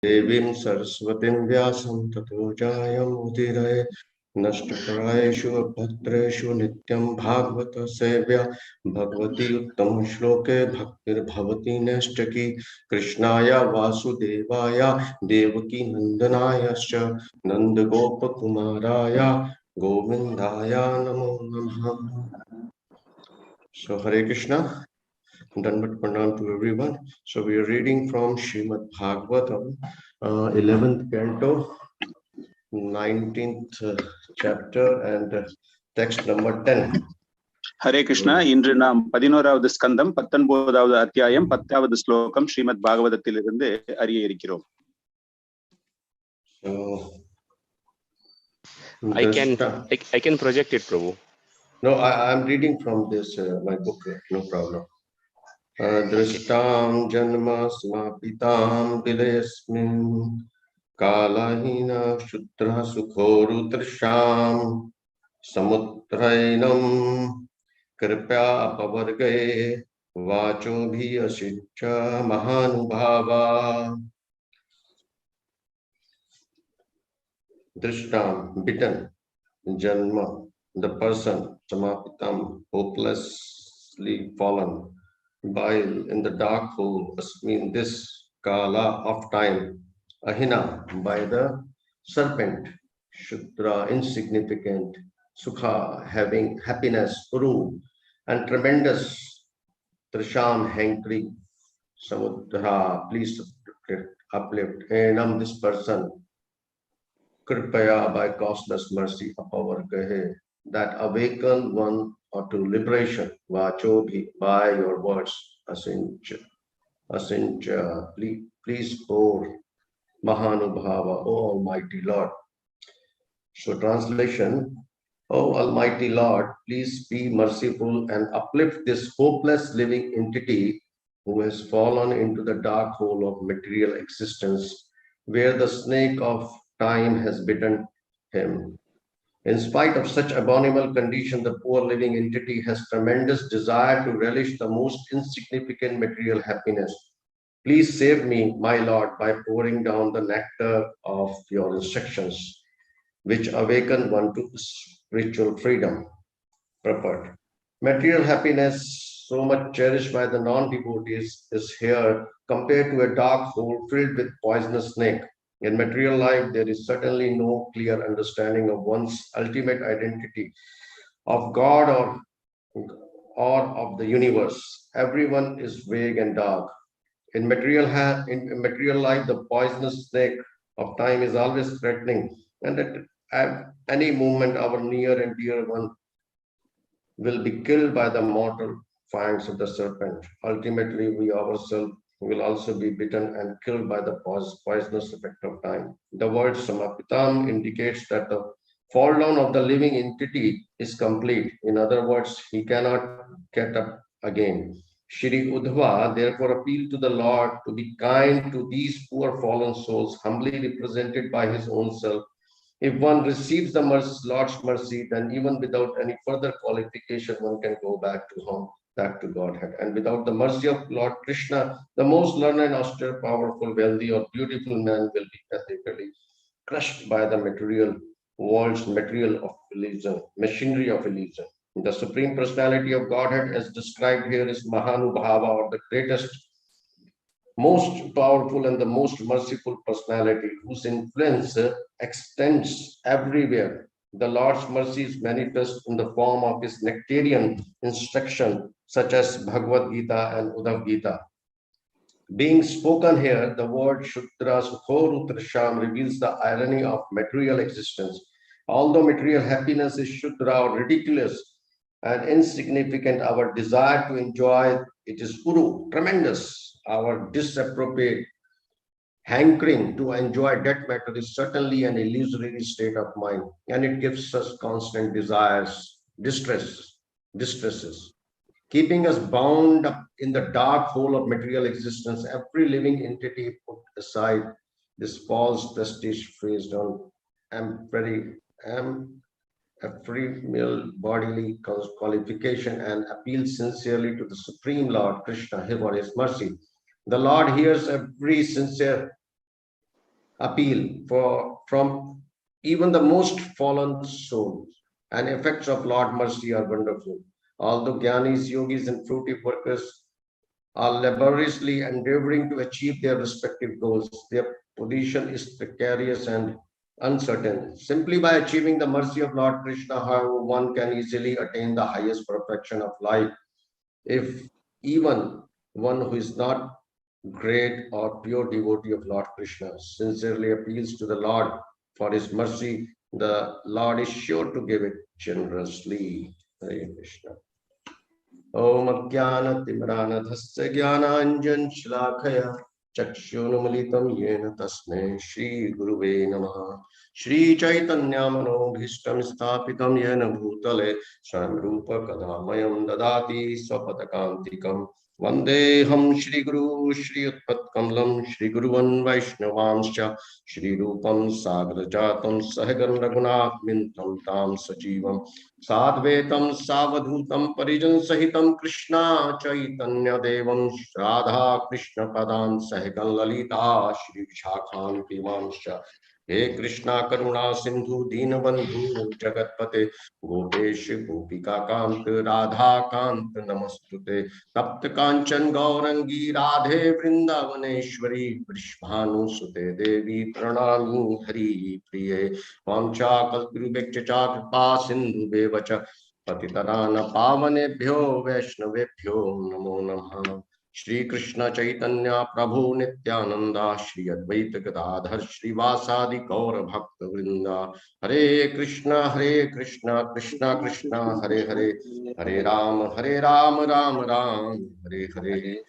Devim Saraswatim Vyasam Tato Jayam Udiraye Nashtakarayeshu Bhatreshu Nityam Bhagavata Sevya Bhagavati Uttam Shloke Bhaktir Bhavati Neshtaki Krishnaya Vasudevaya Devaki Nandanayascha Nanda Gopa Kumaraya Govindaya Namo Namaha. So Hare Krishna. Dandavat Pranam to everyone. So we are reading from Srimad Bhagavatam, 11th canto, 19th chapter, and text number 10. Hare Krishna, இன்று நாம் 11வது ஸ்கந்தம் 19வது அத்தியாயம் 10வது ஸ்லோகம் ஸ்ரீமத் பாகவதத்திலிருந்து அறிய இருக்கிறோம். So I can project it, Prabhu. No, I'm reading from this my book. No problem. daṣṭaṁ janam sampatitam bile smin kālāhinā kṣudra-sukhoru-tarṣam samuddharainaṁ kṛpayāpavargyair vacobhir aසිñca mahā-anubhāva. daṣṭaṁ, bitten, janam, the person, sampatitam, hopelessly fallen, bile, in the dark hole, asmin, this kāla of time, ahinā, by the serpent, kṣudra, insignificant, sukha, having happiness, and tremendous, traṣam, hankering, samuddhara, please uplift, enam, this person, kṛpayā, by causeless mercy, apavargyair, that awaken one to liberation, vacobhir, by your words, āsiñca, please pour, mahā-anubhāva, O Almighty Lord. So translation, O Almighty Lord, please be merciful and uplift this hopeless living entity who has fallen into the dark hole of material existence, where the snake of time has bitten him. In spite of such abominable condition, the poor living entity has tremendous desire to relish the most insignificant material happiness. Please save me, my Lord, by pouring down the nectar of your instructions, which awaken one to spiritual freedom. Purport. Material happiness, so much cherished by the non-devotees, is here compared to a dark hole filled with poisonous snake. In material life, there is certainly no clear understanding of one's ultimate identity, of God or of the universe. Everyone is vague and dark. In material life, the poisonous snake of time is always threatening, and at any moment, our near and dear one will be killed by the mortal fangs of the serpent. Ultimately, we ourselves will also be bitten and killed by the poisonous effect of time. The word sampatitam indicates that the fall down of the living entity is complete. In other words, he cannot get up again. Shri Uddhava therefore appealed to the Lord to be kind to these poor fallen souls, humbly represented by his own self. If one receives the Lord's mercy, then even without any further qualification, one can go back to home, back to Godhead. And without the mercy of Lord Krishna, the most learned, austere, powerful, wealthy, or beautiful man will be pathetically crushed by the material world's material of illusion, machinery of illusion. The Supreme Personality of Godhead, as described here, is mahā-anubhāva, or the greatest, most powerful, and the most merciful personality, whose influence extends everywhere. The Lord's mercy is manifest in the form of his nectarian instruction, such as Bhagavad Gita and Uddhav Gita. Being spoken here, the word kṣudra-sukhoru-tarṣam reveals the irony of material existence. Although material happiness is kṣudra, or ridiculous and insignificant, our desire to enjoy it is tremendous. Our disappropriate hankering to enjoy dead matter is certainly an illusory state of mind, and it gives us constant desires, distresses, keeping us bound up in the dark hole of material existence. Every living entity put aside this false prestige based on ephemeral bodily qualification and appeal sincerely to the Supreme Lord Krishna for his mercy. The Lord hears every sincere appeal from even the most fallen souls, and effects of Lord mercy are wonderful. Although Gyanis, Yogis, and fruitive workers are laboriously endeavoring to achieve their respective goals, their position is precarious and uncertain. Simply by achieving the mercy of Lord Krishna, however, one can easily attain the highest perfection of life. If even one who is not great or pure devotee of Lord Krishna sincerely appeals to the Lord for his mercy, the Lord is sure to give it generously. Hare Krishna. Om Ajnana-timirānadhasya Jnānāñjana-śalākaya Chakshunamilitam Yena Tasmai Shri Guruve Namaha. Shri Chaitanya-manobhishtam sthapitam Yena Bhutale Swayam Rupa Kadamayam Dadati Swapadakantikam Vandeham Shri Guru Shri Utpat-kamlam Shri Guruvan Vaishnavamscha Shri Rupam Sagrajatam Sahagan Raghunath-mintam Tam Sajivam Sadvetam Savadhutam Parijan Sahitam Krishna Chaitanya Devam Radha Krishna Padam Sahitam Lalita Shri Shakhanti Mamsha He Krishna Karuna Sindhu Deenabandhu Jagatpate Gopesh Gopika Kant Radha Kant Namastute Tapta Kanchan Gaurangi Radhe Vrindavaneshwari Vrishbhanu Sute Devi Pranami Hari Priye Vamcha Kalpurubhekcha Kripa Sindhu Bevacha Patitarana Pavanebhyo Vaishnavebhyo Namo Namaha. Shri Krishna Chaitanya Prabhu Nityananda Shri Advaita Gadadhar Shri Vasadi Gaura Bhakta Vrinda Hare Krishna Krishna Krishna Hare Hare Hare Ram Ram Ram Hare Hare.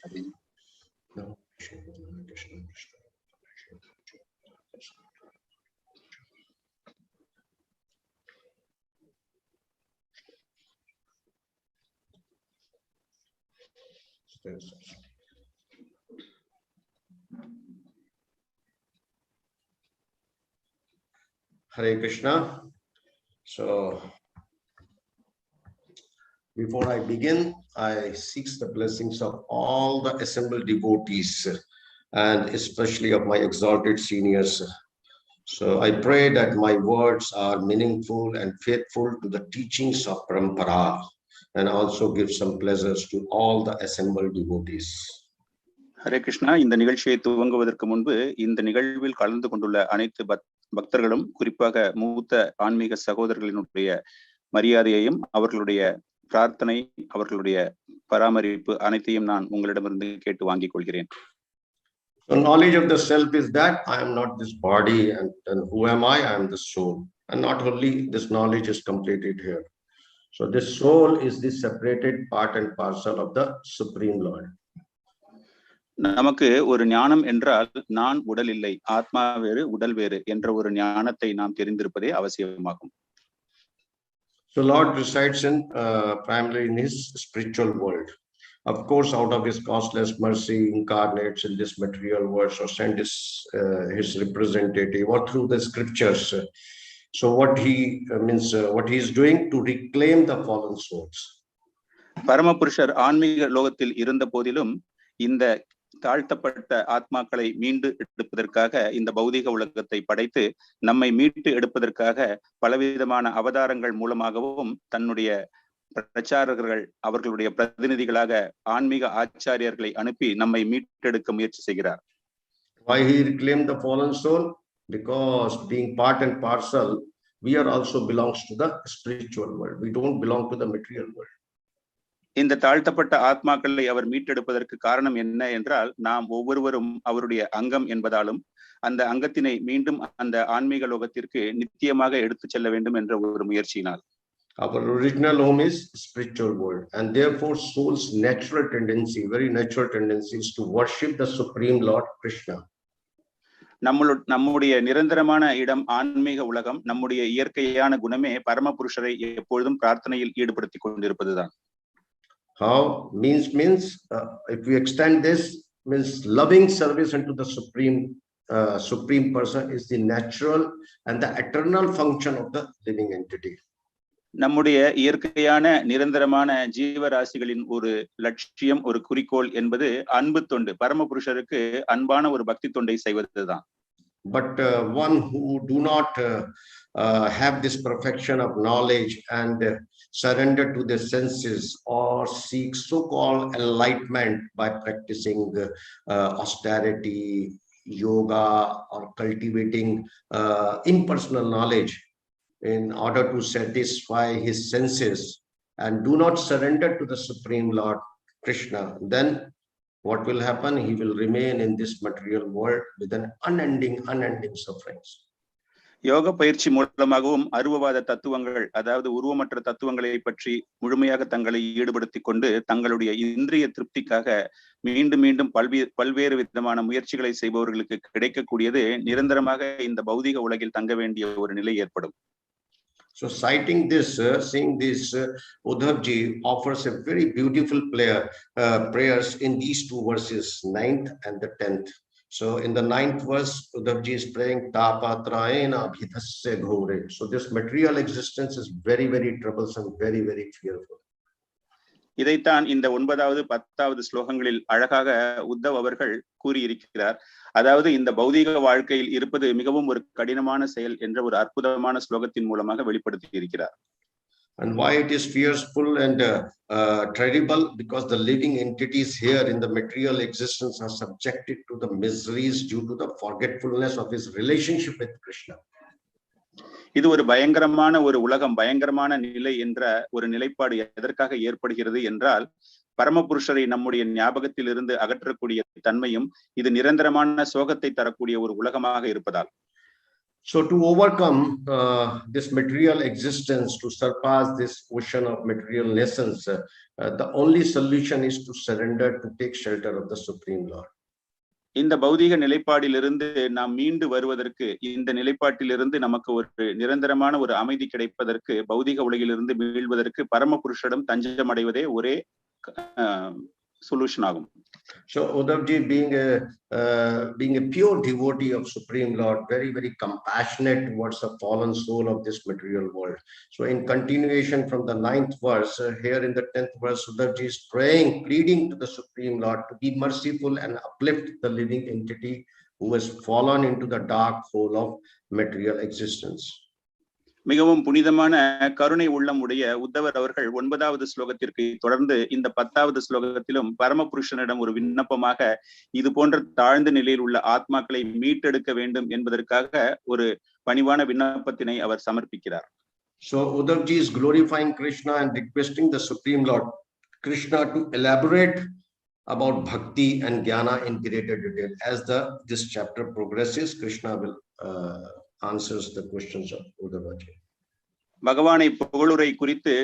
Hare Krishna. So, before I begin, I seek the blessings of all the assembled devotees and especially of my exalted seniors. So I pray that my words are meaningful and faithful to the teachings of Parampara and also give some pleasures to all the assembled devotees. Hare Krishna. இந்த நிகழ்ச்சியை துவங்குவதற்கு முன்பு இந்த நிகழ்வில் கலந்து கொண்டுள்ள அனைத்து பக்தர்களும், குறிப்பாக மூத்த ஆன்மீக சகோதரர்களினுடைய மரியாதையையும் அவர்களுடைய பிரார்த்தனை, அவர்களுடைய பராமரிப்பு அனைத்தையும் நான் உங்களிடமிருந்து கேட்டு வாங்கிக் கொள்கிறேன். So knowledge of the self is that I am not this body, and who am I? I am the soul. And not only this knowledge is completed here. So this soul is the separated part and parcel of the Supreme Lord. நமக்கு ஒரு ஞானம் என்றால் நான் உடல் இல்லை, ஆத்மா வேறு உடல் வேறு என்ற ஒரு ஞானத்தை நாம் தெரிந்திருப்பதே அவசியமாகும். So Lord resides in primarily in his spiritual world. Of course, out of his causeless mercy, incarnates in this material world, or sent his representative, or through the scriptures. So what he means, what he is doing to reclaim the fallen souls. பரமபுருஷர் ஆன்மீக லோகத்தில் இருந்த போதிலும் இந்த தாழ்த்தப்பட்ட ஆத்மாக்களை மீண்டு எடுப்பதற்காக இந்த பௌதிக உலகத்தை படைத்து நம்மை மீட்டு எடுப்பதற்காக பலவிதமான அவதாரங்கள் மூலமாகவும் தன்னுடைய பிரச்சாரகர்கள், அவர்களுடைய பிரதிநிதிகளாக ஆன்மீக ஆச்சாரியர்களை அனுப்பி நம்மை மீட்டெடுக்க முயற்சி செய்கிறார். Why he reclaimed the fallen soul? Because being part and parcel, we are also belongs to the spiritual world. We don't belong to the material world. இந்த தாழ்த்தப்பட்ட ஆத்மாக்களை அவர் மீட்டெடுப்பதற்கு காரணம் என்ன என்றால், நாம் ஒவ்வொருவரும் அவருடைய அங்கம் என்பதாலும் அந்த அங்கத்தினை மீண்டும் அந்த ஆன்மீக லோகத்திற்கு நித்தியமாக எடுத்துச் செல்ல வேண்டும் என்ற ஒரு முயற்சியினால். Our original home is spiritual world, and therefore soul's natural tendency, very natural tendency, is to worship the Supreme Lord Krishna. நம்முடைய நிரந்தரமான இடம் ஆன்மீக உலகம். நம்முடைய இயற்கையான குணமே பரமபுருஷரை எப்பொழுதும் பிரார்த்தனையில் ஈடுபடுத்திக் கொண்டிருப்பதுதான். How? Means if we extend this, means loving service unto the supreme person is the natural and the eternal function of the living entity. நம்முடைய இயற்கையான நிரந்தரமான ஜீவராசிகளின் ஒரு லட்சியம், ஒரு குறிக்கோள் என்பது அன்பு தொண்டு. பரமபுருஷருக்கு அன்பான ஒரு பக்தி தொண்டை செய்வதுதான். but one who do not have this perfection of knowledge and surrender to the senses or seek so-called enlightenment by practicing austerity, yoga, or cultivating impersonal knowledge in order to satisfy his senses and do not surrender to the Supreme Lord Krishna, then what will happen? He will remain in this material world with an unending sufferings. யோக பயிற்சி மூலமாகவும் அருவவாத தத்துவங்கள், அதாவது உருவமற்ற தத்துவங்களை பற்றி முழுமையாக தங்களை ஈடுபடுத்திக் கொண்டு தங்களுடைய இந்திரிய திருப்திக்காக மீண்டும் மீண்டும் பல்வேறு விதமான முயற்சிகளை செய்பவர்களுக்கு கிடைக்கக்கூடியது நிரந்தரமாக இந்த பௌதிக உலகில் தங்க வேண்டிய ஒரு நிலை ஏற்படும். So citing this, seeing this, Uddhavji offers a very beautiful prayers in these two verses, 9th and the 10th. So in the 9th verse, Uddhavji is praying, Tāpatraena bhidhasya ghore. So this material existence is very, very troublesome, very, very fearful. இதைத்தான் இந்த 9வது 10வது ஸ்லோகங்களில் அழகாக உத்தவ் அவர்கள் கூறியிருக்கிறார். அதாவது இந்த பௌதீக வாழ்க்கையில் இருப்பது மிகவும் ஒரு கடினமான செயல் என்ற ஒரு அற்புதமான ஸ்லோகத்தின் மூலமாக வெளிப்படுத்தி இருக்கிறார். And why it is fearful and terrible? Because the living entities here in the material existence are subjected to the miseries due to the forgetfulness of his relationship with Krishna. இது ஒரு பயங்கரமான ஒரு உலகம், பயங்கரமான நிலை என்ற ஒரு நிலைப்பாடு எதற்காக ஏற்படுகிறது என்றால், பரமபுருஷரை நம்முடைய ஞாபகத்தில் இருந்து அகற்றக்கூடிய தன்மையும் இது நிரந்தரமான சோகத்தை தரக்கூடிய ஒரு உலகமாக இருப்பதால். So to overcome this material existence, to surpass this ocean of material essence, the only solution is to surrender, to take shelter of the Supreme Lord. இந்த பௌதீக நிலைப்பாடிலிருந்து நாம் மீண்டு வருவதற்கு, இந்த நிலைப்பாட்டிலிருந்து நமக்கு ஒரு நிரந்தரமான ஒரு அமைதி கிடைப்பதற்கு, பௌதீக உலகிலிருந்து மீள்வதற்கு பரமபுருஷரிடம் தஞ்சம் அடைவதே ஒரே solution ஆகும். So Uddhavji, being a pure devotee of Supreme Lord, very, very compassionate towards the fallen soul of this material world. So in continuation from the 9th verse, here in the 10th verse, Uddhavji is praying, pleading to the Supreme Lord to be merciful and uplift the living entity who has fallen into the dark hole of material existence. மிகவும் புனிதமான கருணை உள்ளம் உடைய உத்தவர் அவர்கள் 9வது ஸ்லோகத்திற்கு தொடர்ந்து இந்த 10வது ஸ்லோகத்திலும் பரமபுருஷனிடம் ஒரு விண்ணப்பமாக இது போன்ற தாழ்ந்த நிலையில் உள்ள ஆத்மாக்களை மீட்டெடுக்க வேண்டும் என்பதற்காக ஒரு பணிவான விண்ணப்பத்தினை அவர் சமர்ப்பிக்கிறார். So Uddhavji is glorifying Krishna and requesting the Supreme Lord Krishna to elaborate about bhakti and jnana in greater detail. As this chapter progresses, Krishna will answers the questions of Uddhavji. பகவானை புகழுரை குறித்து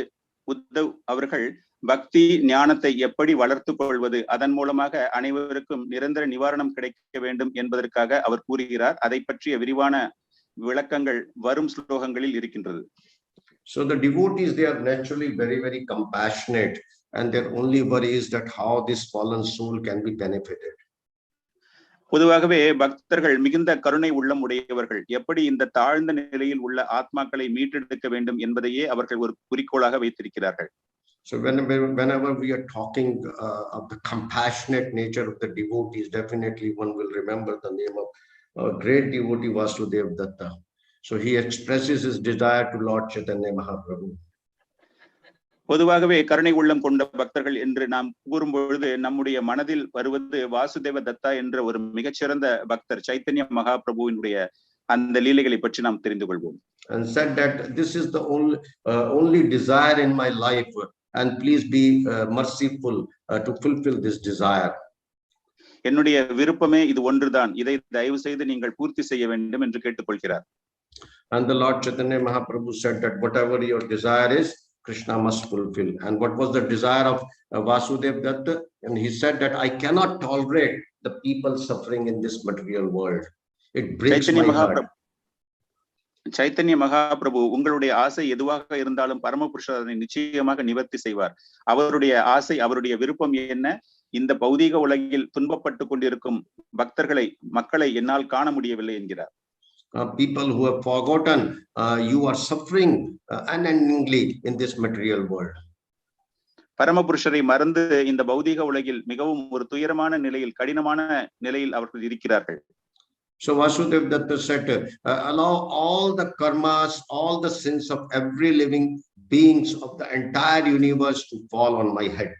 உத்தவ் அவர்கள் பக்தி ஞானத்தை எப்படி வளர்த்துக் கொள்வது, அதன் மூலமாக அனைவருக்கும் நிரந்தர நிவாரணம் கிடைக்க வேண்டும் என்பதற்காக அவர் கூறுகிறார். அதை பற்றிய விரிவான விளக்கங்கள் வரும் ஸ்லோகங்களில் இருக்கின்றது. So the devotees, they are naturally very, very compassionate, and their only worry is that how this fallen soul can be benefited. பொதுவாகவே பக்தர்கள் மிகுந்த கருணை உள்ளம் உடையவர்கள். எப்படி இந்த தாழ்ந்த நிலையில் உள்ள ஆத்மாக்களை மீட்டெடுக்க வேண்டும் என்பதையே அவர்கள் ஒரு குறிக்கோளாக வைத்திருக்கிறார்கள். So whenever we are talking of the compassionate nature of the devotees, definitely one will remember the name of a great devotee Vasudeva Datta. So he expresses his desire to Lord Chaitanya Mahaprabhu. பொதுவாகவே கருணை உள்ளம் கொண்ட பக்தர்கள் என்று நாம் கூறும்பொழுது நம்முடைய மனதில் வருவது வாசுதேவ தத்தா என்ற ஒரு மிகச்சிறந்த பக்தர் சைத்தன்ய மகாபிரபுவினுடைய அந்த லீலைகளை பற்றி நாம் தெரிந்து கொள்வோம். And said that this is the only desire in my life, and please be merciful to fulfill this desire. என்னுடைய விருப்பமே இது ஒன்றுதான், இதை தயவு செய்து நீங்கள் பூர்த்தி செய்ய வேண்டும் என்று கேட்டுக்கொள்கிறார். And the Lord Chaitanya Mahaprabhu said that whatever your desire is, Krishna must fulfill. And what was the desire of Vasudeva Datta? And he said that I cannot tolerate the people suffering in this material world. It breaks my heart. Chaitanya Mahaprabhu, உங்களுடைய ஆசை எதுவாக இருந்தாலும் பரமபுருஷர் அதனை நிச்சயமாக நிவர்த்தி செய்வார். அவருடைய ஆசை, அவருடைய விருப்பம் என்ன? இந்த பௌதீக உலகில் துன்பப்பட்டு கொண்டிருக்கும் மக்களை என்னால் காண முடியவில்லை என்கிறார். People who have forgotten you are suffering unendingly in this material world. பரமபுருஷரை மறந்து இந்த பௌதீக உலகில் மிகவும் ஒரு துயரமான நிலையில், கடினமான நிலையில் அவர்கள் இருக்கிறார்கள். So Vasudev Datta said, allow all the karmas, all the sins of every living beings of the entire universe to fall on my head.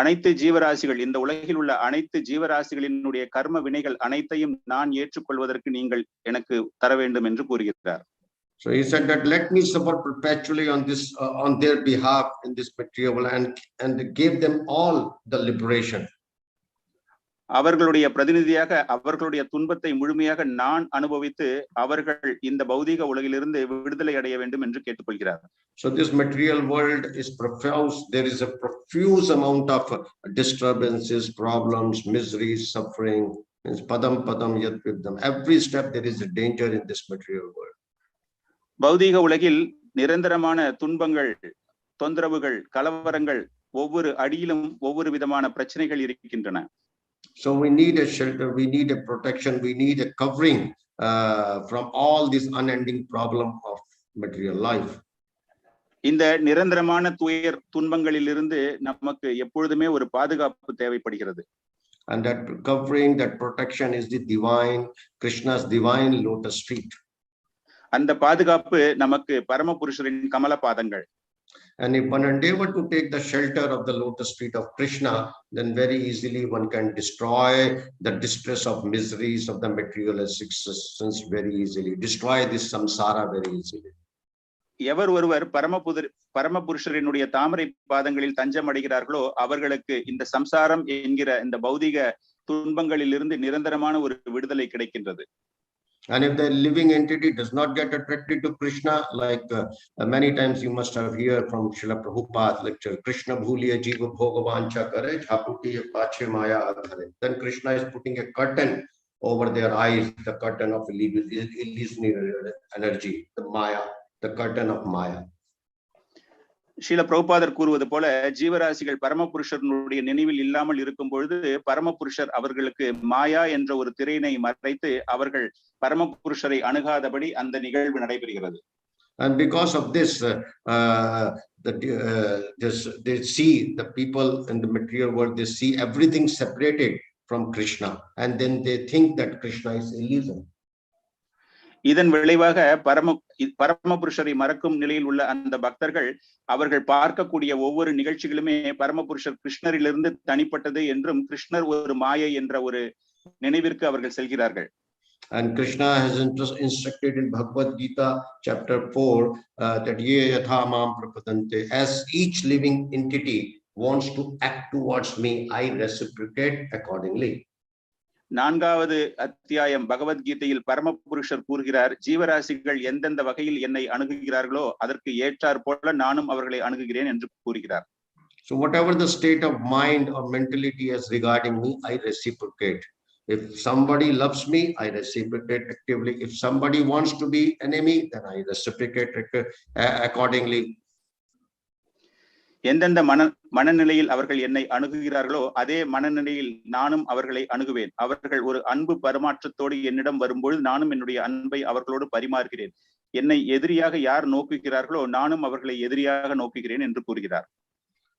அனைத்து ஜீவராசிகள், இந்த உலகில் உள்ள அனைத்து ஜீவராசிகளினுடைய கர்ம வினைகள் அனைத்தையும் நான் ஏற்றுக்கொள்வதற்கு நீங்கள் எனக்கு தர வேண்டும் என்று கூறுகிறார். So he said that let me suffer perpetually on this on their behalf in this material and give them all the liberation. அவர்களுடைய பிரதிநிதியாக அவர்களுடைய துன்பத்தை முழுமையாக நான் அனுபவித்து அவர்கள் இந்த பௌதீக உலகிலிருந்து விடுதலை அடைய வேண்டும் என்று கேட்டுக்கொள்கிறார். So this material world is profuse. There is a profuse amount of disturbances, problems, miseries, suffering. It's padam padam yad vidam. Every step there is a danger in this material world. பௌதீக உலகில் நிரந்தரமான துன்பங்கள், தொந்தரவுகள், கலவரங்கள், ஒவ்வொரு அடியிலும் ஒவ்வொரு விதமான பிரச்சனைகள் இருக்கின்றன. So we need a shelter, we need a protection, we need a covering from all this unending problem of material life. இந்த நிரந்தரமான துன்பங்களிலிருந்து நமக்கு எப்பொழுதுமே ஒரு பாதுகாப்பு தேவைப்படுகிறது. And that covering, that protection is the divine, Krishna's divine lotus feet. அந்த பாதுகாப்பு நமக்கு பரமபுருஷரின் கமல பாதங்கள். And if one endeavor to take the shelter of the lotus feet of Krishna, then very easily one can destroy the distress of miseries of the materialist existence very easily, destroy this samsara very easily. எவர் ஒருவர் பரமபுருஷரினுடைய தாமரை பாதங்களில் தஞ்சம் அடைகிறார்களோ அவர்களுக்கு இந்த சம்சாரம் என்கிற இந்த பௌதிக துன்பங்களிலிருந்து நிரந்தரமான ஒரு விடுதலை கிடைக்கின்றது. And if the living entity does not get attracted to Krishna, like many times you must have heard from Srila Prabhupada's lecture, Krishna bhuliya jiva bhogavaancha kare jhaputi pache maya adhare. Then Krishna is putting a curtain over their eyes, the curtain of illusionary energy, the maya, the curtain of maya. Srila பிரபுபாதர் கூறுவது போல ஜீவராசிகள் பரமபுருஷனுடைய நினைவில் இல்லாமல் இருக்கும் பொழுது பரமபுருஷர் அவர்களுக்கு மாயா என்ற ஒரு திரையினை மறைத்து அவர்கள் பரமபுருஷரை அணுகாதபடி அந்த நிகழ்வு நடைபெறுகிறது. And because of this, they see the people in the material world, they see everything separated from Krishna, and then they think that Krishna is illusion. இதன் விளைவாக பரமபுருஷரை மறக்கும் நிலையில் உள்ள அந்த பக்தர்கள் அவர்கள் பார்க்கக்கூடிய ஒவ்வொரு நிகழ்ச்சிகளுமே பரமபுருஷர் கிருஷ்ணரிலிருந்து தனிப்பட்டது என்றும் கிருஷ்ணர் ஒரு மாயை என்ற ஒரு நினைவிற்கு அவர்கள் செல்கிறார்கள். And Krishna has instructed in Bhagavad Gita chapter 4 that ye yatha mam prapadante, as each living entity wants to act towards me, I reciprocate accordingly. நான்காவது அத்தியாயம் பகவத்கீதையில் பரமபுருஷர் கூறுகிறார், ஜீவராசிகள் எந்தெந்த வகையில் என்னை அணுகுகிறார்களோ அதற்கு ஏற்றார் போல நானும் அவர்களை அணுகுகிறேன் என்று கூறுகிறார். So whatever the state of mind or mentality is regarding me, I reciprocate. If somebody loves me, I reciprocate actively. If somebody wants to be enemy, then I reciprocate accordingly. எந்தெந்த மனநிலையில் அவர்கள் என்னை அணுகுகிறார்களோ அதே மனநிலையில் நானும் அவர்களை அணுகுவேன். அவர்கள் ஒரு அன்பு பரிமாற்றத்தோடு என்னிடம் வரும்பொழுது நானும் என்னுடைய அன்பை அவர்களோடு பரிமாறுகிறேன். என்னை எதிரியாக யார் நோக்குகிறார்களோ நானும் அவர்களை எதிரியாக நோக்குகிறேன் என்று கூறுகிறார்.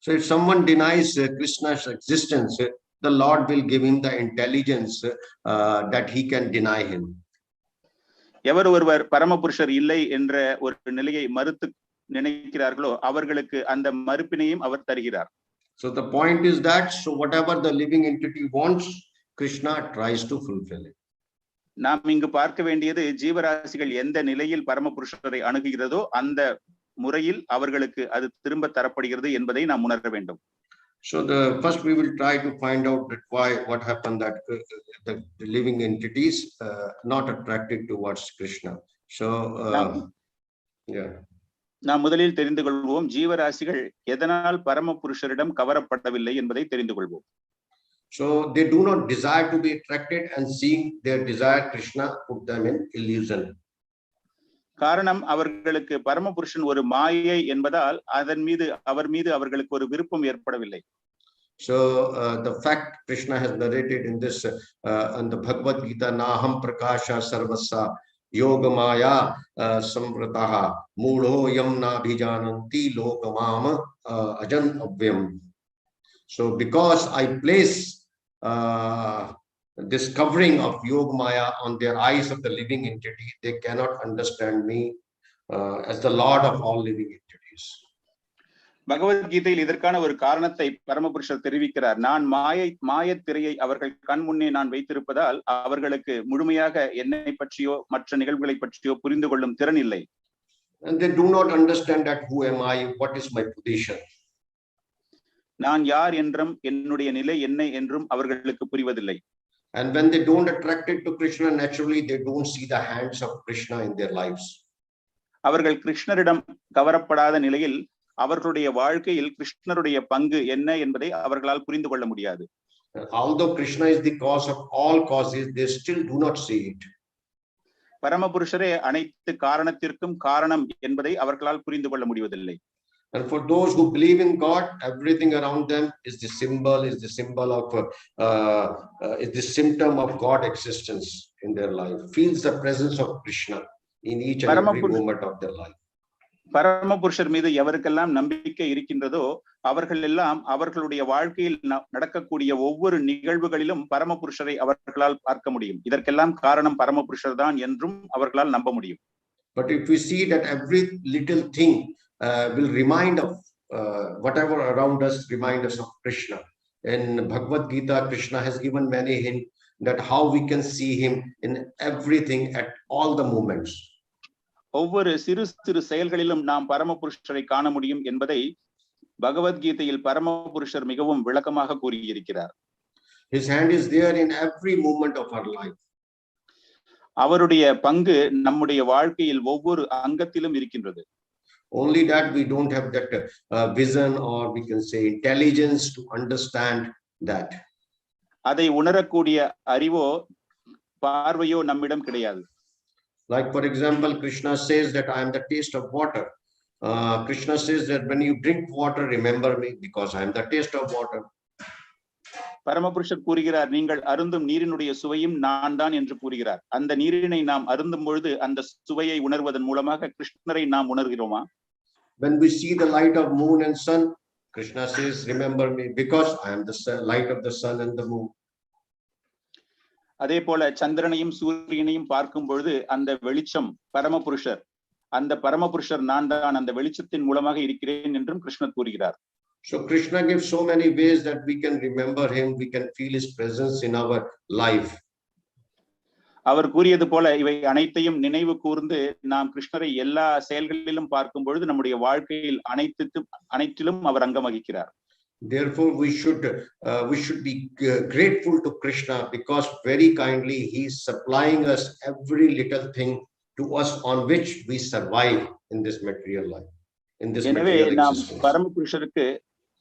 So if someone denies Krishna's existence, the Lord will give him the intelligence that he can deny him. எவர் ஒருவர் பரமபுருஷர் இல்லை என்ற ஒரு நிலையை மறுத்து நினைக்கிறார்களோ அவர்களுக்கு அந்த மறுப்பினையும் அவர் தருகிறார். So the point is that so whatever the living entity wants, Krishna tries to fulfill it. நாம் இங்கு பார்க்க வேண்டியது ஜீவராசிகள் எந்த நிலையில் பரமபுருஷரை அணுகுகிறதோ அந்த முறையில் அவர்களுக்கு அது திரும்ப தரப்படுகிறது என்பதை நாம் உணர வேண்டும். So the first we will try to find out that what happened that the living entities not attracted towards Krishna. So yeah. நாம் முதலில் தெரிந்து கொள்வோம் ஜீவராசிகள் எதனால் பரமபுருஷரிடம் கவரப்படவில்லை என்பதை தெரிந்து கொள்வோம். So they do not desire to be attracted, and seeing their desire Krishna put them in illusion. காரணம் அவர்களுக்கு பரமபுருஷன் ஒரு மாயை என்பதால் அவர் மீது அவர்களுக்கு ஒரு விருப்பம் ஏற்படவில்லை. So the fact Krishna has narrated in this in the Bhagavad Gita, naham prakasha sarvasa yogamaya samvrataha mudho yamna bhijananti lokamam ajan avyam. So because I place this covering of Yoga Maya on their eyes of the living entity, they cannot understand me as the Lord of all living entities. பகவத்கீதையில் இதற்கான ஒரு காரணத்தை பரமபுருஷர் தெரிவிக்கிறார். நான் மாயத் திரையை அவர்கள் கண் முன்னே நான் வைத்திருப்பதால் அவர்களுக்கு முழுமையாக என்னை பற்றியோ மற்ற நிகழ்வுகளை பற்றியோ புரிந்து கொள்ளும் திறன் இல்லை. And they do not understand that who am I, what is my position. நான் யார் என்றும் என்னுடைய நிலை என்ன என்றும் அவர்களுக்கு புரிவதில்லை. And when they don't attracted to Krishna, naturally they don't see the hands of Krishna in their lives. அவர்கள் கிருஷ்ணரிடம் கவரப்படாத நிலையில் அவர்களுடைய வாழ்க்கையில் கிருஷ்ணருடைய பங்கு என்ன என்பதை அவர்களால் புரிந்து கொள்ள முடியாது. Although Krishna is the cause of all causes, they still do not see it. பரமபுருஷரே அனைத்து காரணத்திற்கும் காரணம் என்பதை அவர்களால் புரிந்து கொள்ள முடிவதில்லை. And for those who believe in God, everything around them is the symbol of is the symptom of God existence in their life. Feels the presence of Krishna in each and every moment of their life. பரமபுருஷர் மீது எவருக்கெல்லாம் நம்பிக்கை இருக்கின்றதோ அவர்கள் எல்லாம் அவர்களுடைய வாழ்க்கையில் நடக்கக்கூடிய ஒவ்வொரு நிகழ்வுகளிலும் பரமபுருஷரை அவர்களால் பார்க்க முடியும். இதற்கெல்லாம் காரணம் பரமபுருஷர் தான் என்றும் அவர்களால் நம்ப முடியும். But if we see that every little thing will remind of whatever around us, remind us of Krishna. In Bhagavad Gita, Krishna has given many hints that how we can see him in everything at all the moments. ஒவ்வொரு சிறு சிறு செயல்களிலும் நாம் பரமபுருஷரை காண முடியும் என்பதை பகவத்கீதையில் பரமபுருஷர் மிகவும் விளக்கமாக கூறியிருக்கிறார். His hand is there in every moment of our life. அவருடைய பங்கு நம்முடைய வாழ்க்கையில் ஒவ்வொரு அங்கத்திலும் இருக்கின்றது. Only that we don't have that vision, or we can say intelligence, to understand that. அதை உணரக்கூடிய அறிவோ பார்வையோ நம்மிடம் கிடையாது. Like for example, Krishna says that I am the taste of water. Krishna says that when you drink water, remember me because I am the taste of water. பரமபுருஷர் கூறுகிறார், நீங்கள் அருந்தும் நீரினுடைய சுவையும் நான் தான் என்று கூறுகிறார். அந்த நீரினை நாம் அருந்தும் பொழுது அந்த சுவையை உணர்வதன் மூலமாக கிருஷ்ணரை நாம் உணர்கிறோமா? When we see the light of moon and sun, Krishna says, remember me because I am the light of the sun and the moon. அதே போல சந்திரனையும் சூரியனையும் பார்க்கும் பொழுது அந்த வெளிச்சம் பரமபுருஷர், அந்த பரமபுருஷர் நான் தான் அந்த வெளிச்சத்தின் மூலமாக இருக்கிறேன் என்றும் கிருஷ்ணர் கூறுகிறார். So Krishna gives so many ways that we can remember him, we can feel his presence in our life. அவர் கூறியது போல இவை அனைத்தையும் நினைவு கூர்ந்து நாம் கிருஷ்ணரை எல்லா செயல்களிலும் பார்க்கும் பொழுது நம்முடைய வாழ்க்கையில் அனைத்திலும் அவர் அங்கம் வகிக்கிறார். Therefore, we should be grateful to Krishna because very kindly he is supplying us every little thing to us on which we survive in this material life, in this material existence.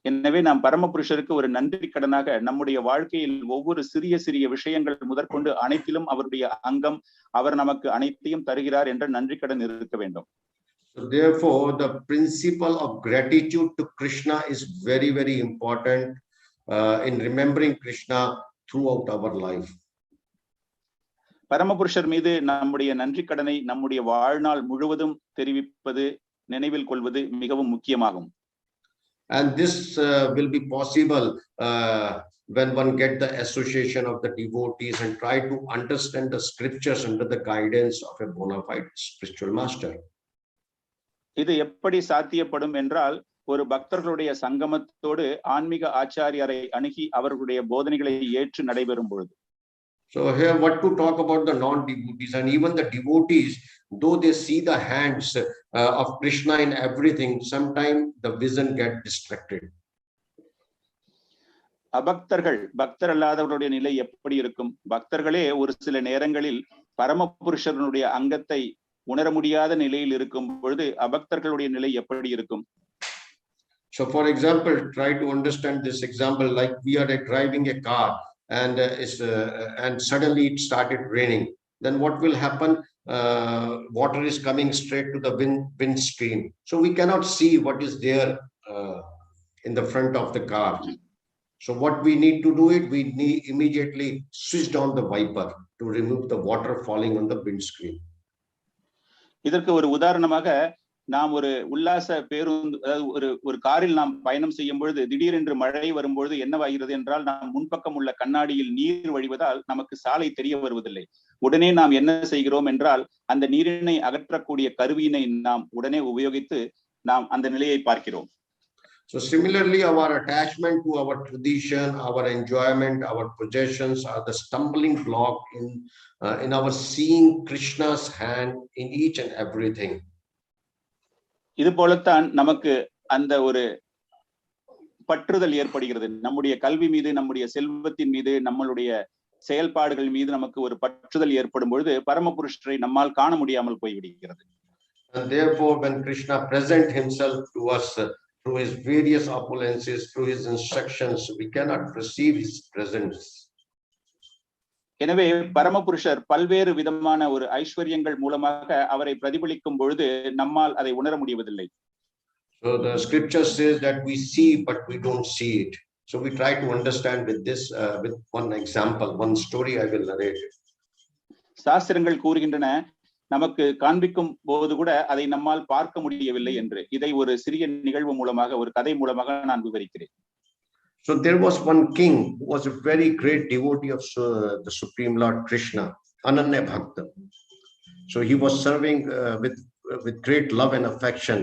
எனவே நாம் பரமபுருஷருக்கு ஒரு நன்றி கடனாக நம்முடைய வாழ்க்கையில் ஒவ்வொரு சிறிய சிறிய விஷயங்கள் முதற்கொண்டு அனைத்திலும் அவருடைய அங்கம், அவர் நமக்கு அனைத்தையும் தருகிறார் என்ற நன்றி கடன் இருக்க வேண்டும். So therefore, the principle of gratitude to Krishna is very, very important in remembering Krishna throughout our life. பரமபுருஷர் மீது நம்முடைய நன்றி கடனை நம்முடைய வாழ்நாள் முழுவதும் தெரிவிப்பது, நினைவில் கொள்வது மிகவும் முக்கியமாகும். And this will be possible when one get the association of the devotees and try to understand the scriptures under the guidance of a bona fide spiritual master. இது எப்படி சாத்தியப்படும் என்றால் ஒரு பக்தர்களுடைய சங்கமத்தோடு ஆன்மீக ஆச்சாரியரை அணுகி அவர்களுடைய போதனைகளை ஏற்று நடைபெறும் பொழுது. So here what to talk about the non-devotees, and even the devotees, though they see the hands of Krishna in everything, sometimes the vision get distracted. அபக்தர்கள், பக்தர் அல்லாதவர்களுடைய நிலை எப்படி இருக்கும்? பக்தர்களே ஒரு சில நேரங்களில் பரமபுருஷனுடைய அங்கத்தை உணர முடியாத நிலையில் இருக்கும் பொழுது அபக்தர்களுடைய நிலை எப்படி இருக்கும்? So for example, try to understand this example, like we are driving a car and suddenly it started raining. Then what will happen? Water is coming straight to the windscreen. So we cannot see what is there in the front of the car. So what we need to do it, we need immediately switch on the wiper to remove the water falling on the windscreen. இதற்கு ஒரு உதாரணமாக நாம் ஒரு உல்லாச பேருந்து ஒரு காரில் நாம் பயணம் செய்யும் பொழுது திடீரென்று மழை வரும்பொழுது என்னவாகிறது என்றால் நாம் முன்பக்கம் உள்ள கண்ணாடியில் நீர் வழிவதால் நமக்கு சாலை தெரிய வருவதில்லை. உடனே நாம் என்ன செய்கிறோம் என்றால் அந்த நீரினை அகற்றக்கூடிய கருவியினை நாம் உடனே உபயோகித்து நாம் அந்த நிலையை பார்க்கிறோம். So similarly, our attachment to our tradition, our enjoyment, our possessions are the stumbling block in our seeing Krishna's hand in each and everything. இது போலத்தான் நமக்கு அந்த ஒரு பற்றுதல் ஏற்படுகிறது. நம்முடைய கல்வி மீது, நம்முடைய செல்வத்தின் மீது, நம்மளுடைய செயல்பாடுகள் மீது நமக்கு ஒரு பற்றுதல் ஏற்படும் பொழுது பரமபுருஷரை நம்மால் காண முடியாமல் போய்விடுகிறது. And therefore, when Krishna presents himself to us through his various opulences, through his instructions, we cannot perceive his presence. எனவே பரமபுருஷர் பல்வேறு விதமான ஒரு ஐஸ்வர்யங்கள் மூலமாக அவரை பிரதிபலிக்கும் பொழுது நம்மால் அதை உணர முடிவதில்லை. So the scripture says that we see but we don't see it. So we try to understand with this with one example, one story I will narrate. சாஸ்திரங்கள் கூறுகின்றன நமக்கு காண்பிக்கும் போது கூட அதை நம்மால் பார்க்க முடியவில்லை என்று. இதை ஒரு சிறிய நிகழ்வு மூலமாக, ஒரு கதை மூலமாக நான் விவரிக்கிறேன். So there was one king who was a very great devotee of the Supreme Lord Krishna, Ananya Bhakta. So he was serving with great love and affection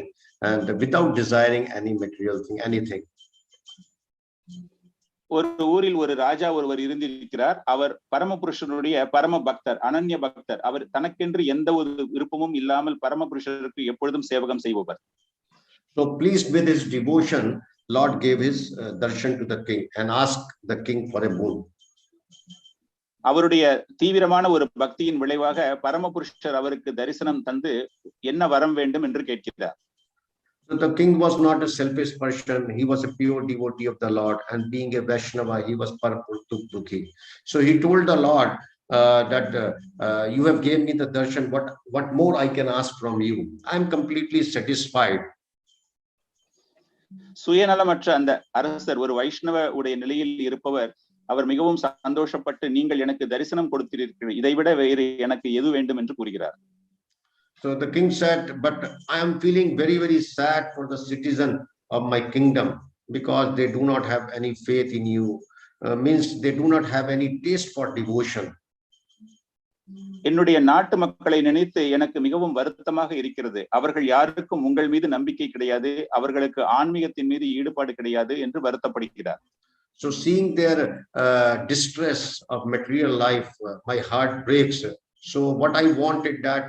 and without desiring any material thing, anything. ஒரு ஊரில் ஒரு ராஜா ஒருவர் இருந்திருக்கிறார். அவர் பரமபுருஷனுடைய பரம பக்தர், அனன்ய பக்தர். அவர் தனக்கென்று எந்த ஒரு விருப்பமும் இல்லாமல் பரமபுருஷருக்கு எப்பொழுதும் சேவகம் செய்பவர். So pleased with his devotion, Lord gave his darshan to the king and asked the king for a boon. அவருடைய தீவிரமான ஒரு பக்தியின் விளைவாக பரமபுருஷர் அவருக்கு தரிசனம் தந்து என்ன வரம் வேண்டும் என்று கேட்கிறார். So the king was not a selfish person. He was a pure devotee of the Lord, and being a Vaishnava, he was parapurtukhi. So he told the Lord that you have gave me the darshan. What more I can ask from you? I am completely satisfied. சுயநலமற்ற அந்த அரசர், ஒரு வைஷ்ணவ உடைய நிலையில் இருப்பவர், அவர் மிகவும் சந்தோஷப்பட்டு நீங்கள் எனக்கு தரிசனம் கொடுத்திருக்கிறீர்கள், இதைவிட வேறு எனக்கு எது வேண்டும் என்று கூறுகிறார். So the king said, but I am feeling very, very sad for the citizen of my kingdom because they do not have any faith in you. Means they do not have any taste for devotion. என்னுடைய நாட்டு மக்களை நினைத்து எனக்கு மிகவும் வருத்தமாக இருக்கிறது. அவர்கள் யாருக்கும் உங்கள் மீது நம்பிக்கை கிடையாது, அவர்களுக்கு ஆன்மீகத்தின் மீது ஈடுபாடு கிடையாது என்று வருத்தப்படுகிறார். So seeing their distress of material life, my heart breaks. So what I wanted that